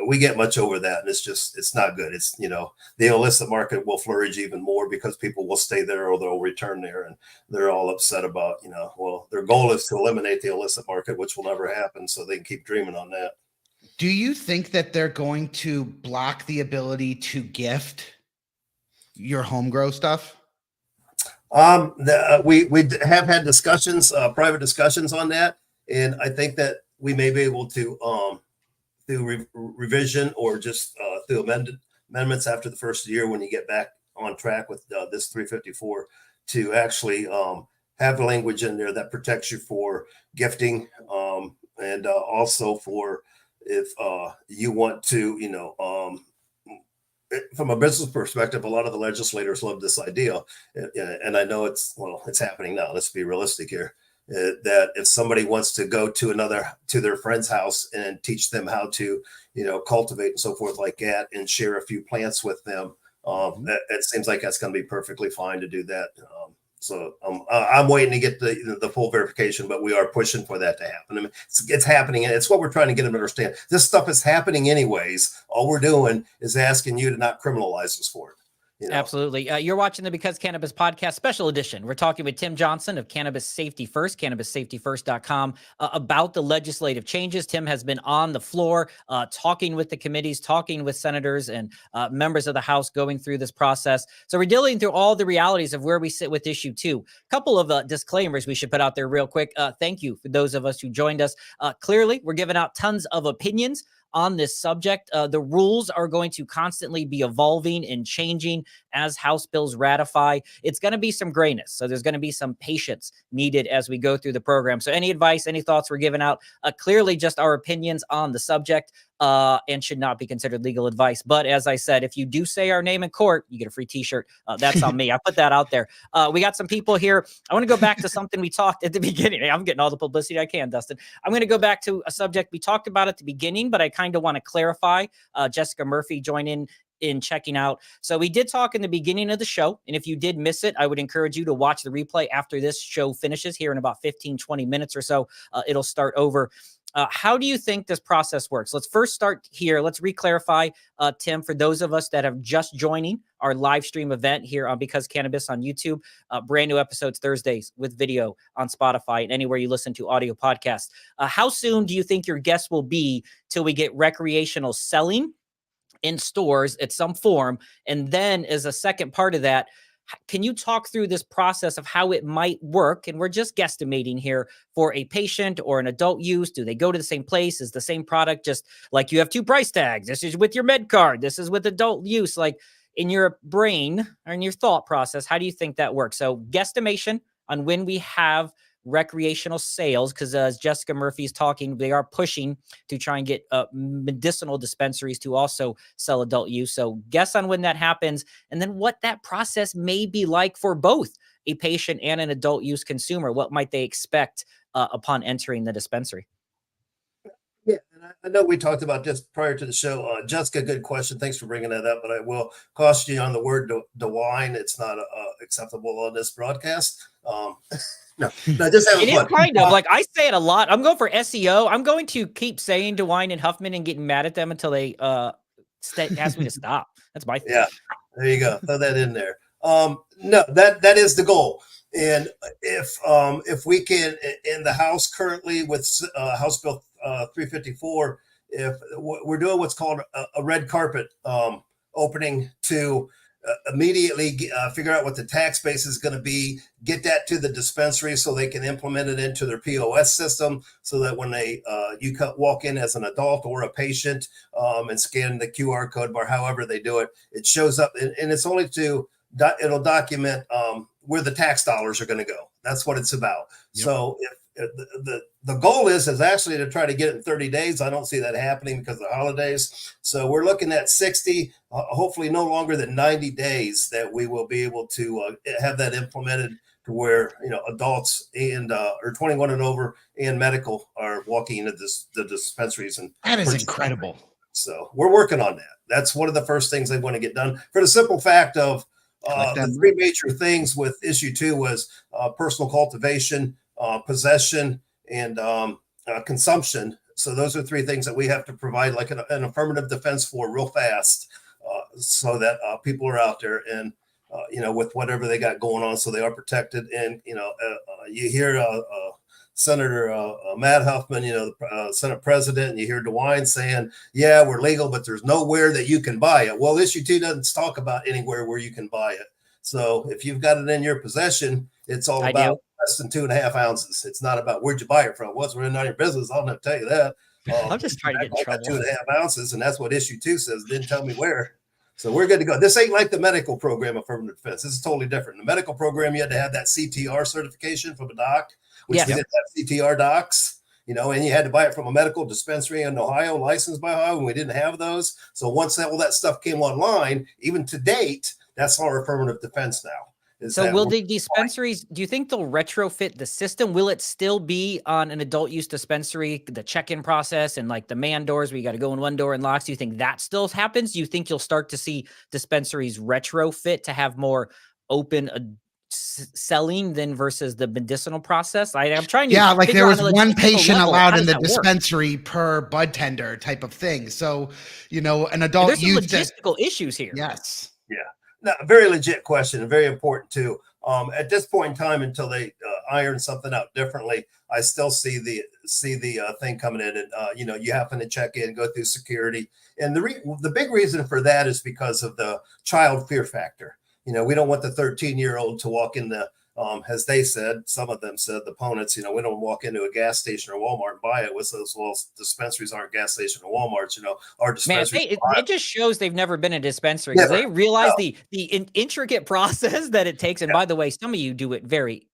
Speaker 3: we get much over that, and it's not good. It's the illicit market will flourish even more because people will stay there or they'll return there, and they're all upset about their goal is to eliminate the illicit market, which will never happen. So they can keep dreaming on that.
Speaker 2: Do you think that they're going to block the ability to gift your home grow stuff?
Speaker 3: We have had discussions, private discussions on that, and I think that we may be able to through revision or just through amendments after the first year when you get back on track with this 354 to actually have the language in there that protects you for gifting and also for if you want to, from a business perspective, a lot of the legislators love this idea, and I know it's happening now. Let's be realistic here. That if somebody wants to go to their friend's house and teach them how to, cultivate and so forth like that, and share a few plants with them, it seems like that's going to be perfectly fine to do that. So I'm waiting to get the full verification, but we are pushing for that to happen. I mean, it's happening, and it's what we're trying to get them to understand. This stuff is happening anyways. All we're doing is asking you to not criminalize us for it.
Speaker 1: Absolutely. You're watching the Because Cannabis podcast special edition. We're talking with Tim Johnson of Cannabis Safety First, CannabisSafetyFirst.com, about the legislative changes. Tim has been on the floor talking with the committees, talking with senators and members of the House going through this process. So we're dealing through all the realities of where we sit with issue 2. A couple of disclaimers we should put out there real quick. Thank you for those of us who joined us. Clearly, we're giving out tons of opinions on this subject. The rules are going to constantly be evolving and changing as House bills ratify. It's going to be some grayness. So there's going to be some patience needed as we go through the program. So any advice, any thoughts we're giving out, clearly just our opinions on the subject and should not be considered legal advice. But as I said, if you do say our name in court, you get a free t-shirt. That's on me. I put that out there. We got some people here. I want to go back to something we talked at the beginning. I'm getting all the publicity I can, Dustin. I'm going to go back to a subject we talked about at the beginning, but I kind of want to clarify. Jessica Murphy joined in checking out. So we did talk in the beginning of the show. And if you did miss it, I would encourage you to watch the replay after this show finishes here in about 15, 20 minutes or so. It'll start over. How do you think this process works? Let's first start here. Let's re-clarify, Tim, for those of us that are just joining our live stream event here on Because Cannabis on YouTube, brand new episodes Thursdays with video on Spotify and anywhere you listen to audio podcasts. How soon do you think your guests will be till we get recreational selling in stores at some form? And then as a second part of that, can you talk through this process of how it might work? And we're just guesstimating here for a patient or an adult use. Do they go to the same place? Is the same product just like you have 2 price tags? This is with your med card. This is with adult use. Like in your brain or in your thought process, how do you think that works? So guesstimation on when we have recreational sales, because as Jessica Murphy is talking, they are pushing to try and get medicinal dispensaries to also sell adult use. So guess on when that happens, and then what that process may be like for both a patient and an adult use consumer. What might they expect upon entering the dispensary?
Speaker 3: Yeah, and I know we talked about this prior to the show. Jessica, good question. Thanks for bringing that up, but I will caution you on the word DeWine. It's not acceptable on this broadcast. No, just have
Speaker 1: it
Speaker 3: fun.
Speaker 1: Is kind of like I say it a lot. I'm going for SEO. I'm going to keep saying DeWine and Huffman and getting mad at them until they ask me to stop. That's my thing.
Speaker 3: Yeah, there you go. Throw that in there. No, that is the goal. And if we can in the House currently with House Bill 354, if we're doing what's called a red carpet opening to immediately figure out what the tax base is going to be, get that to the dispensary so they can implement it into their POS system, so that when they walk in as an adult or a patient and scan the QR code bar, however they do it, it shows up, and it's only it'll document where the tax dollars are going to go. That's what it's about. Yep. So if the goal is actually to try to get it in 30 days. I don't see that happening because of the holidays. So we're looking at 60, hopefully no longer than 90 days that we will be able to have that implemented to where, adults and or 21 and over and medical are walking into the dispensaries. And
Speaker 2: that is incredible.
Speaker 3: So we're working on that. That's one of the first things they want to get done, for the simple fact of the 3 major things with issue 2 was personal cultivation, possession, and consumption. So those are 3 things that we have to provide like an affirmative defense for real fast, so that people are out there and with whatever they got going on, so they are protected. And you hear Senator Matt Huffman, the Senate President, and you hear DeWine saying, "Yeah, we're legal, but there's nowhere that you can buy it." Well, issue 2 doesn't talk about anywhere where you can buy it. So if you've got it in your possession, it's all
Speaker 1: I
Speaker 3: about
Speaker 1: do.
Speaker 3: less than 2.5 ounces. It's not about where'd you buy it from. What's really none of your business. I'll not tell you that.
Speaker 1: I'm just trying to get in
Speaker 3: I got
Speaker 1: trouble.
Speaker 3: 2.5 ounces, and that's what issue 2 says. Didn't tell me where. So we're good to go. This ain't like the medical program, affirmative defense. This is totally different. In the medical program, you had to have that CTR certification from a doc, which we didn't have CTR docs, you know, and you had to buy it from a medical dispensary in Ohio, licensed by Ohio, and we didn't have those. So once all that stuff came online, even to date, that's our affirmative defense now.
Speaker 1: So will the dispensaries, do you think they'll retrofit the system? Will it still be on an adult use dispensary, the check-in process and like the man doors where you got to go in one door and locks? Do you think that still happens? Do you think you'll start to see dispensaries retrofit to have more open selling than versus the medicinal process? I'm trying to
Speaker 2: like there was one patient
Speaker 1: level,
Speaker 2: allowed in the dispensary per bud tender type of thing. So, you know, an adult
Speaker 1: there's some logistical issues here.
Speaker 2: Yes.
Speaker 3: Yeah. No, very legit question and very important too. At this point in time, until they iron something out differently, I still see the thing coming in, and you know, you happen to check in, go through security, and the big reason for that is because of the child fear factor. You know, we don't want the 13-year-old to walk in the as they said, some of them said, the opponents, you know, we don't walk into a gas station or Walmart and buy it. With those, well, dispensaries aren't gas station or Walmarts, you know, our dispensaries.
Speaker 1: Man, it just shows they've never been a dispensary because they realize the intricate process that it takes. And by the way, some of you do it very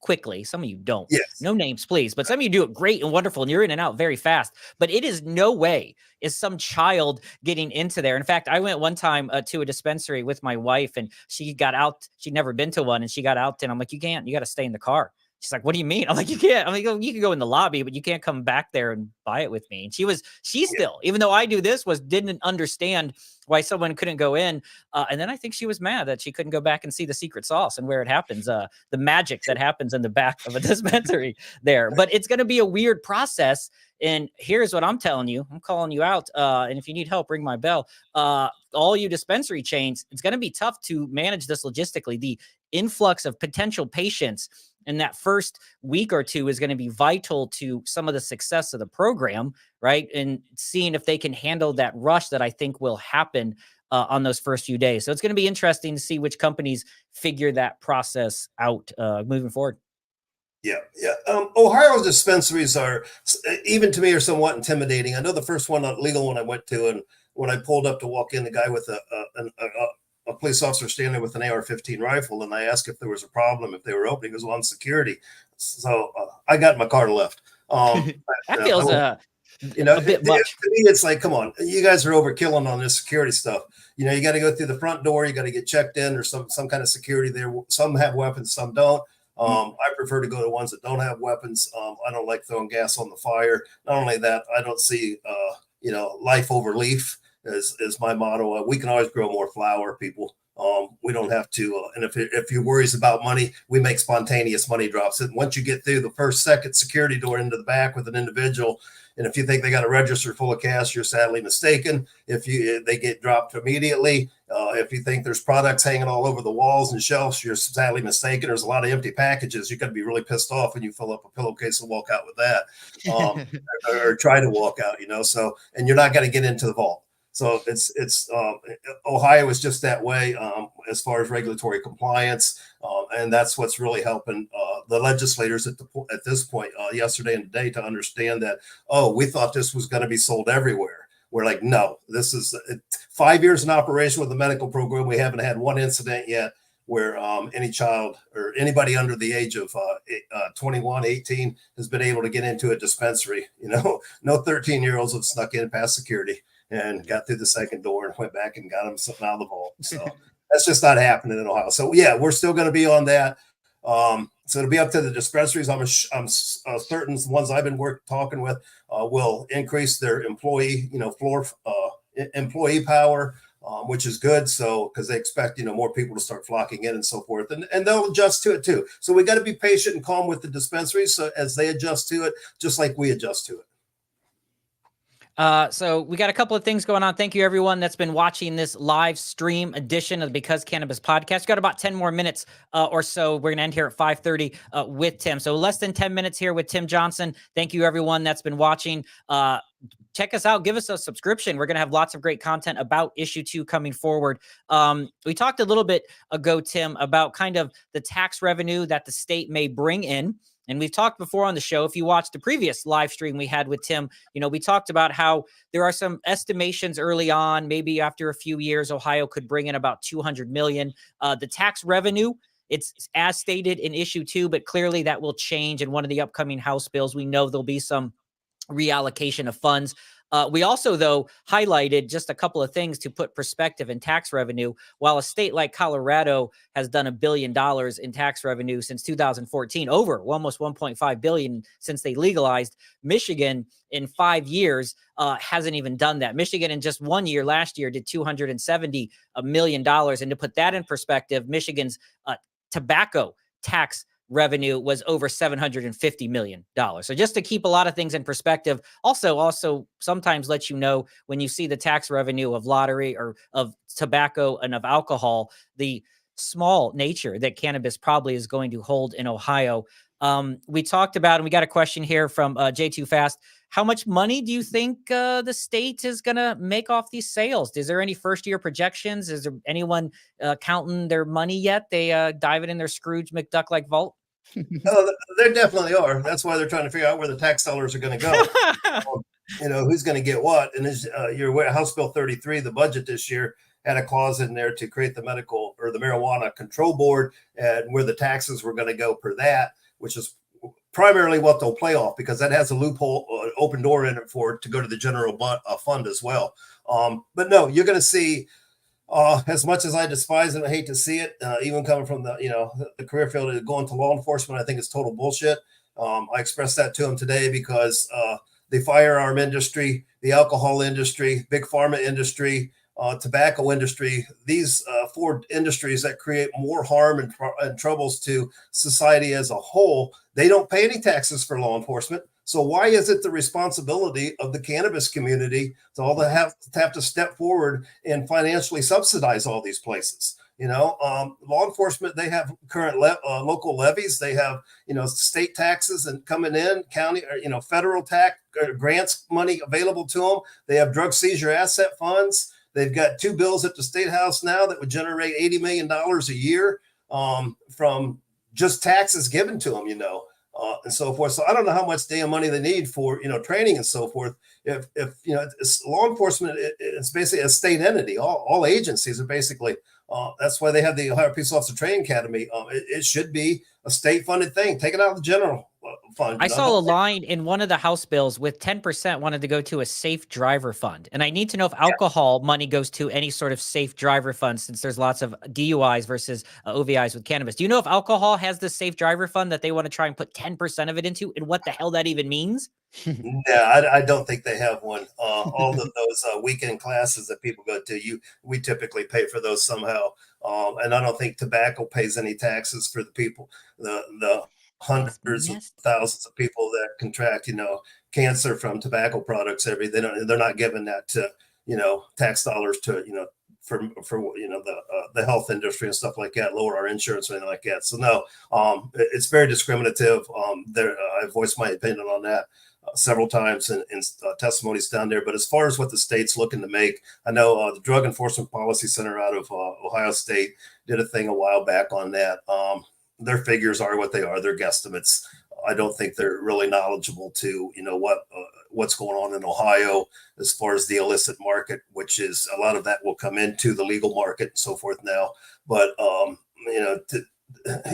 Speaker 1: quickly. Some of you don't.
Speaker 3: Yes.
Speaker 1: No names, please. But some of you do it great and wonderful, and you're in and out very fast. But it is no way is some child getting into there. In fact, I went one time to a dispensary with my wife, and she got out. She'd never been to one, and she got out, and I'm like, you can't. You got to stay in the car. She's like, what do you mean? I'm like, you can't. I'm like, oh, you can go in the lobby, but you can't come back there and buy it with me. And she still, even though I do this, didn't understand why someone couldn't go in. And then I think she was mad that she couldn't go back and see the secret sauce and where it happens, the magic that happens in the back of a dispensary there. But it's going to be a weird process. And here's what I'm telling you. I'm calling you out. And if you need help, ring my bell. All you dispensary chains, it's going to be tough to manage this logistically. The influx of potential patients in that first week or two is going to be vital to some of the success of the program, right? And seeing if they can handle that rush that I think will happen on those first few days. So it's going to be interesting to see which companies figure that process out moving forward.
Speaker 3: Yeah. Ohio dispensaries are, even to me, are somewhat intimidating. I know the first one, legal one I went to, and when I pulled up to walk in, the guy with a police officer standing with an AR-15 rifle, and I asked if there was a problem, if they were opening. It was on security. So I got in my car and left.
Speaker 1: That feels
Speaker 3: you know,
Speaker 1: a bit much.
Speaker 3: To me, it's like, come on, you guys are overkilling on this security stuff. You know, you got to go through the front door, you got to get checked in, or some kind of security there. Some have weapons, some don't. I prefer to go to ones that don't have weapons. I don't like throwing gas on the fire. Not only that, I don't see life over leaf is my motto. We can always grow more flower, people. We don't have to. And if your worries about money, we make spontaneous money drops. And once you get through the first, second security door into the back with an individual, and if you think they got a register full of cash, you're sadly mistaken. They get dropped immediately. If you think there's products hanging all over the walls and shelves, you're sadly mistaken. There's a lot of empty packages. You're going to be really pissed off when you fill up a pillowcase and walk out with that, or try to walk out. You know, so, and you're not going to get into the vault. So it's Ohio is just that way as far as regulatory compliance, and that's what's really helping the legislators at this point yesterday and today to understand that, we thought this was going to be sold everywhere. We're like, no, this is 5 years in operation with the medical program. We haven't had one incident yet where any child or anybody under the age of 21, 18 has been able to get into a dispensary. You know, no 13-year-olds have snuck in past security and got through the second door and went back and got them something out of the vault. So that's just not happening in Ohio. So yeah, we're still going to be on that. So it'll be up to the dispensaries. I'm certain the ones I've been talking with will increase their employee, employee power, which is good. So because they expect more people to start flocking in and so forth, and they'll adjust to it too. So we got to be patient and calm with the dispensaries as they adjust to it, just like we adjust to it.
Speaker 1: So we got a couple of things going on. Thank you, everyone that's been watching this live stream edition of the Because Cannabis podcast. Got about 10 more minutes or so. We're going to end here at 5:30 with Tim. So less than 10 minutes here with Tim Johnson. Thank you, everyone that's been watching. check us out. Give us a subscription. We're going to have lots of great content about issue 2 coming forward. We talked a little bit ago, Tim, about kind of the tax revenue that the state may bring in. And we've talked before on the show. If you watched the previous live stream we had with Tim, we talked about how there are some estimations early on, maybe after a few years, Ohio could bring in about 200 million. The tax revenue, it's as stated in issue 2, but clearly that will change in one of the upcoming House bills. We know there'll be some reallocation of funds. We also, though, highlighted just a couple of things to put perspective in tax revenue. While a state like Colorado has done $1 billion in tax revenue since 2014, over almost 1.5 billion since they legalized, Michigan in 5 years hasn't even done that. Michigan in just 1 year last year did $270 million. And to put that in perspective, Michigan's tobacco tax revenue was over $750 million. So just to keep a lot of things in perspective, also sometimes let you know when you see the tax revenue of lottery or of tobacco and of alcohol, the small nature that cannabis probably is going to hold in Ohio. We talked about, and we got a question here from J2 Fast. How much money do you think the state is going to make off these sales? Is there any first year projections? Is there anyone counting their money yet? They dive it in their Scrooge McDuck-like vault?
Speaker 3: Oh, there definitely are. That's why they're trying to figure out where the tax dollars are going to go. Who's going to get what. And as you're aware, House Bill 33, the budget this year, had a clause in there to create the medical or the marijuana control board and where the taxes were going to go per that, which is primarily what they'll play off because that has a loophole, open door in it for it to go to the general fund as well. But no, you're going to see, as much as I despise and I hate to see it, even coming from the career field, going to law enforcement, I think it's total bullshit. I expressed that to him today because the firearm industry, the alcohol industry, big pharma industry, tobacco industry, these 4 industries that create more harm and troubles to society as a whole, they don't pay any taxes for law enforcement. So why is it the responsibility of the cannabis community to all have to step forward and financially subsidize all these places? Law enforcement, they have current local levies. They have, state taxes and coming in, county, or, federal tax grants money available to them. They have drug seizure asset funds. They've got 2 bills at the State House now that would generate $80 million a year from just taxes given to them, and so forth. So I don't know how much damn money they need for, training and so forth. If it's law enforcement, it's basically a state entity. All agencies are basically, that's why they have the Ohio Peace Officer Training Academy. It should be a state funded thing. Take it out of the general fund.
Speaker 1: I saw a line in one of the House bills with 10% wanted to go to a safe driver fund. And I need to know if alcohol money goes to any sort of safe driver fund, since there's lots of DUIs versus OVIs with cannabis. Do you know if alcohol has this safe driver fund that they want to try and put 10% of it into, and what the hell that even means?
Speaker 3: Yeah, I don't think they have one. All of those weekend classes that people go to, we typically pay for those somehow. And I don't think tobacco pays any taxes for the people, the hundreds of thousands of people that contract, cancer from tobacco products. They're not giving that to, tax dollars to, for the health industry and stuff like that, lower our insurance or anything like that. So no, it's very discriminative. I voiced my opinion on that several times in testimonies down there. But as far as what the state's looking to make, I know the Drug Enforcement Policy Center out of Ohio State did a thing a while back on that. Their figures are what they are. They're guesstimates. I don't think they're really knowledgeable to, what's going on in Ohio as far as the illicit market, which is a lot of that will come into the legal market and so forth now. But,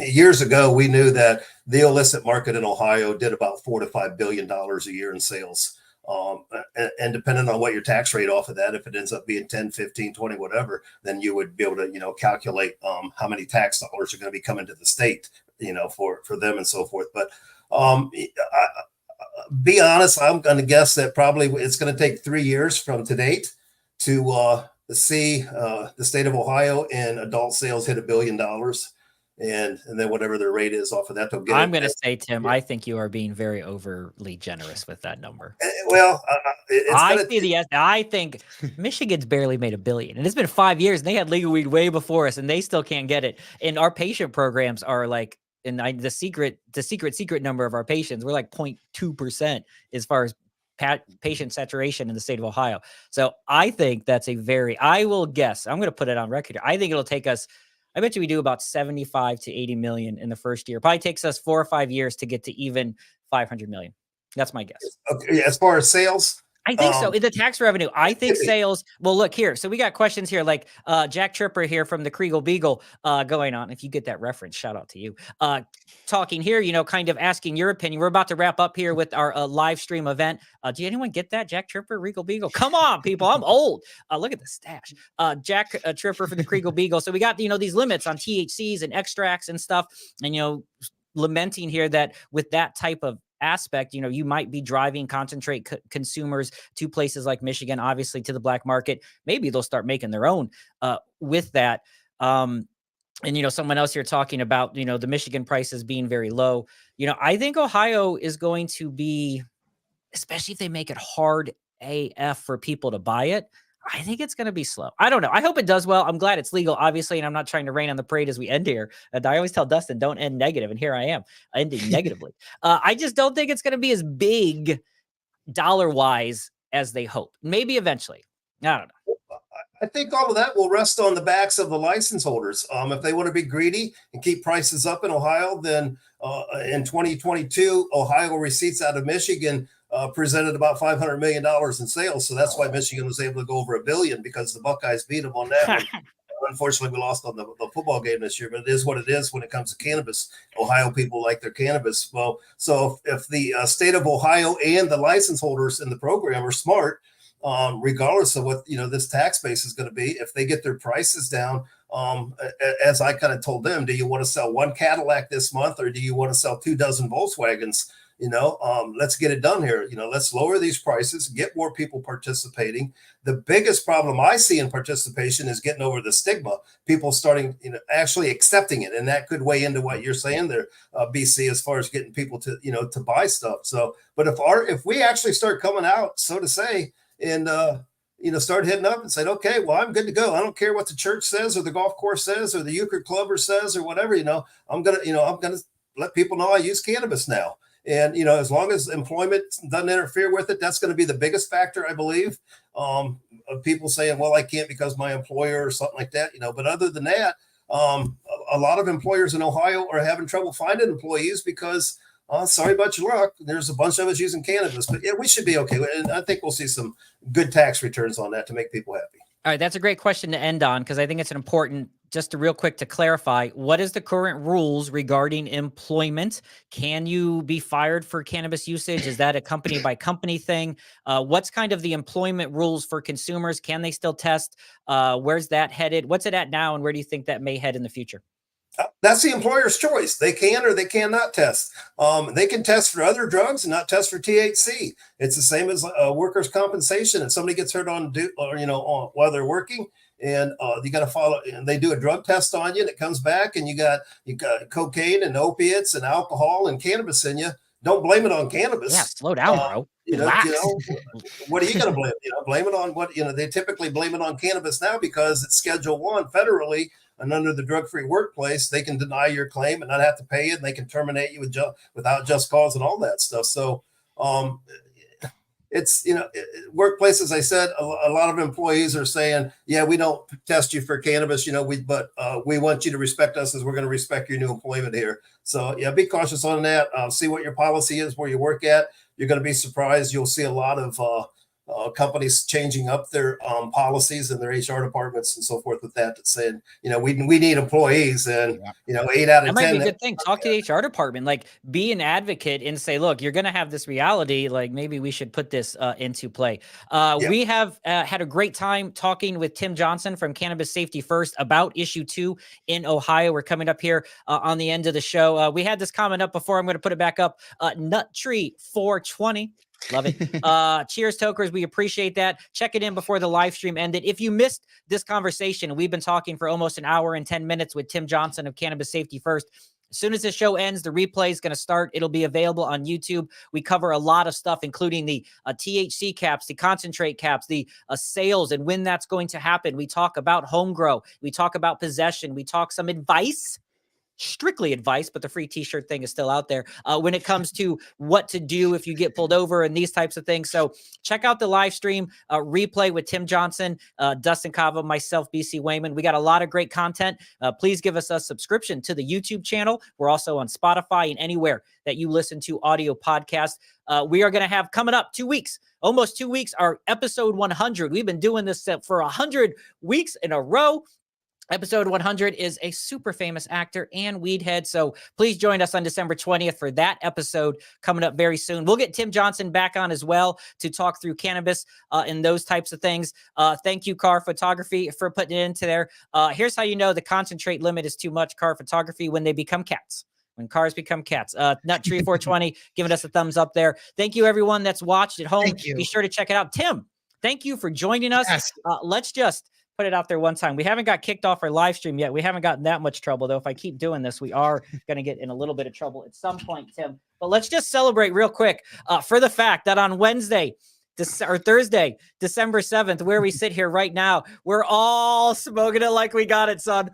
Speaker 3: years ago, we knew that the illicit market in Ohio did about $4 to $5 billion a year in sales. And depending on what your tax rate off of that, if it ends up being 10, 15, 20, whatever, then you would be able to, calculate how many tax dollars are going to be coming to the state, for them and so forth. But be honest, I'm going to guess that probably it's going to take 3 years from to date to see the state of Ohio in adult sales hit $1 billion. And then whatever their rate is off of that, they'll get.
Speaker 1: I'm going to say, Tim, I think you are being very overly generous with that number.
Speaker 3: Well,
Speaker 1: I think Michigan's barely made $1 billion, and it's been 5 years, and they had legal weed way before us, and they still can't get it. And our patient programs are like, the secret number of our patients, we're like 0.2% as far as patient saturation in the state of Ohio. So I think that's I will guess, I'm going to put it on record. I think it'll take us, I bet you we do about 75 to 80 million in the first year. Probably takes us 4 or 5 years to get to even 500 million. That's my guess.
Speaker 3: Okay, as far as sales,
Speaker 1: I think so. In the tax revenue, I think sales. Well, look here. So we got questions here, like Jack Tripper here from the Kriegel Beagle going on. If you get that reference, shout out to you. Talking here, kind of asking your opinion. We're about to wrap up here with our live stream event. Do anyone get that? Jack Tripper, Kriegel Beagle. Come on, people. I'm old. Look at the stash. Jack Tripper from the Kriegel Beagle. So we got, these limits on THCs and extracts and stuff. And, lamenting here that with that type of aspect, you might be driving concentrate consumers to places like Michigan, obviously to the black market. Maybe they'll start making their own with that. And, someone else here talking about, the Michigan prices being very low. I think Ohio is going to be, especially if they make it hard AF for people to buy it, I think it's going to be slow. I don't know. I hope it does well. I'm glad it's legal, obviously, and I'm not trying to rain on the parade as we end here. And I always tell Dustin, don't end negative, and here I am ending negatively. I just don't think it's going to be as big dollar-wise as they hope. Maybe eventually. I don't know.
Speaker 3: I think all of that will rest on the backs of the license holders. If they want to be greedy and keep prices up in Ohio, then in 2022, Ohio receipts out of Michigan presented about $500 million in sales. So that's why Michigan was able to go over $1 billion, because the Buckeyes beat them on that one. Unfortunately, we lost on the football game this year, but it is what it is when it comes to cannabis. Ohio people like their cannabis. Well, so if the state of Ohio and the license holders in the program are smart, regardless of what this tax base is going to be, if they get their prices down, as I kind of told them, do you want to sell one Cadillac this month, or do you want to sell 24 Volkswagens? Let's get it done here. Let's lower these prices, get more people participating. The biggest problem I see in participation is getting over the stigma, people starting, actually accepting it. And that could weigh into what you're saying there, BC, as far as getting people to, to buy stuff. So, but if we actually start coming out, so to say, and, start hitting up and said, okay, well, I'm good to go. I don't care what the church says or the golf course says or the euchre clubber says or whatever, I'm going to let people know I use cannabis now. And, as long as employment doesn't interfere with it, that's going to be the biggest factor, I believe, of people saying, well, I can't because my employer or something like that, but other than that, a lot of employers in Ohio are having trouble finding employees because sorry about your luck, there's a bunch of us using cannabis, but yeah, we should be okay. And I think we'll see some good tax returns on that to make people happy.
Speaker 1: All right. That's a great question to end on, because I think it's an important, just real quick to clarify, what is the current rules regarding employment? Can you be fired for cannabis usage? Is that a company by company thing? What's kind of the employment rules for consumers? Can they still test? Where's that headed? What's it at now? And where do you think that may head in the future?
Speaker 3: That's the employer's choice. They can or they cannot test. They can test for other drugs and not test for THC. It's the same as workers' compensation. If somebody gets hurt while they're working, and you got to follow, and they do a drug test on you, and it comes back, and you got cocaine and opiates and alcohol and cannabis in you. Don't blame it on cannabis.
Speaker 1: Yeah, slow down, bro.
Speaker 3: What are you going to blame? Blame it on what? They typically blame it on cannabis now because it's Schedule 1 federally. And under the drug-free workplace, they can deny your claim and not have to pay it. And they can terminate you without just cause and all that stuff. So it's, workplace, as I said, a lot of employees are saying, yeah, we don't test you for cannabis, but we want you to respect us as we're going to respect your new employment here. So yeah, be cautious on that. See what your policy is where you work at. You're going to be surprised. You'll see a lot of companies changing up their policies and their HR departments and so forth with that, saying, we need employees, and 8 out of 10. That might
Speaker 1: be a good thing. Talk to the HR department, like be an advocate and say, look, you're going to have this reality. Like maybe we should put this into play. We have had a great time talking with Tim Johnson from Cannabis Safety First about issue 2 in Ohio. We're coming up here on the end of the show. We had this comment up before. I'm going to put it back up. Nut Tree 420. Love it. Cheers, Tokers. We appreciate that. Check it in before the live stream ended. If you missed this conversation, we've been talking for almost an hour and 10 minutes with Tim Johnson of Cannabis Safety First. As soon as the show ends, the replay is going to start. It'll be available on YouTube. We cover a lot of stuff, including the THC caps, the concentrate caps, the sales and when that's going to happen. We talk about home grow. We talk about possession. We talk some advice strictly advice, but the free t-shirt thing is still out there when it comes to what to do if you get pulled over and these types of things. So check out the live stream replay with Tim Johnson, Dustin Kava, myself, BC Wehman. We got a lot of great content. Please give us a subscription to the YouTube channel. We're also on Spotify and anywhere that you listen to audio podcasts. We are going to have coming up 2 weeks, almost 2 weeks, our episode 100. We've been doing this for 100 weeks in a row. Episode 100 is a super famous actor and weed head. So please join us on December 20th for that episode coming up very soon. We'll get Tim Johnson back on as well to talk through cannabis and those types of things. Thank you, Car Photography, for putting it into there. Here's how you know the concentrate limit is too much, Car Photography, when they become cats. When cars become cats. Nut Tree 420 giving us a thumbs up there. Thank you, everyone that's watched at home. Be sure to check it out. Tim, thank you for joining us.
Speaker 2: Yes.
Speaker 1: Let's just put it out there one time. We haven't got kicked off our live stream yet. We haven't gotten that much trouble, though. If I keep doing this, we are going to get in a little bit of trouble at some point, Tim. But let's just celebrate real quick for the fact that on Thursday, December 7th, where we sit here right now, we're all smoking it like we got it, son.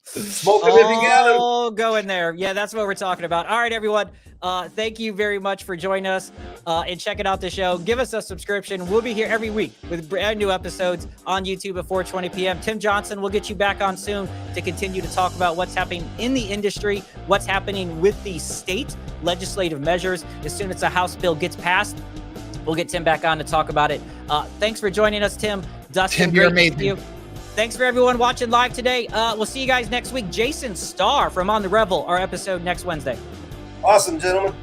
Speaker 3: Smoke them if you got them.
Speaker 1: Oh, go in there. Yeah, that's what we're talking about. All right, everyone. Thank you very much for joining us and checking out the show. Give us a subscription. We'll be here every week with brand new episodes on YouTube at 4:20 p.m. Tim Johnson, we'll get you back on soon to continue to talk about what's happening in the industry, what's happening with the state legislative measures. As soon as a House bill gets passed, we'll get Tim back on to talk about it. Thanks for joining us, Tim. Dustin,
Speaker 2: Tim, you're amazing.
Speaker 1: Thanks for everyone watching live today. We'll see you guys next week. Jason Starr from On the Revel, our episode next Wednesday.
Speaker 3: Awesome, gentlemen.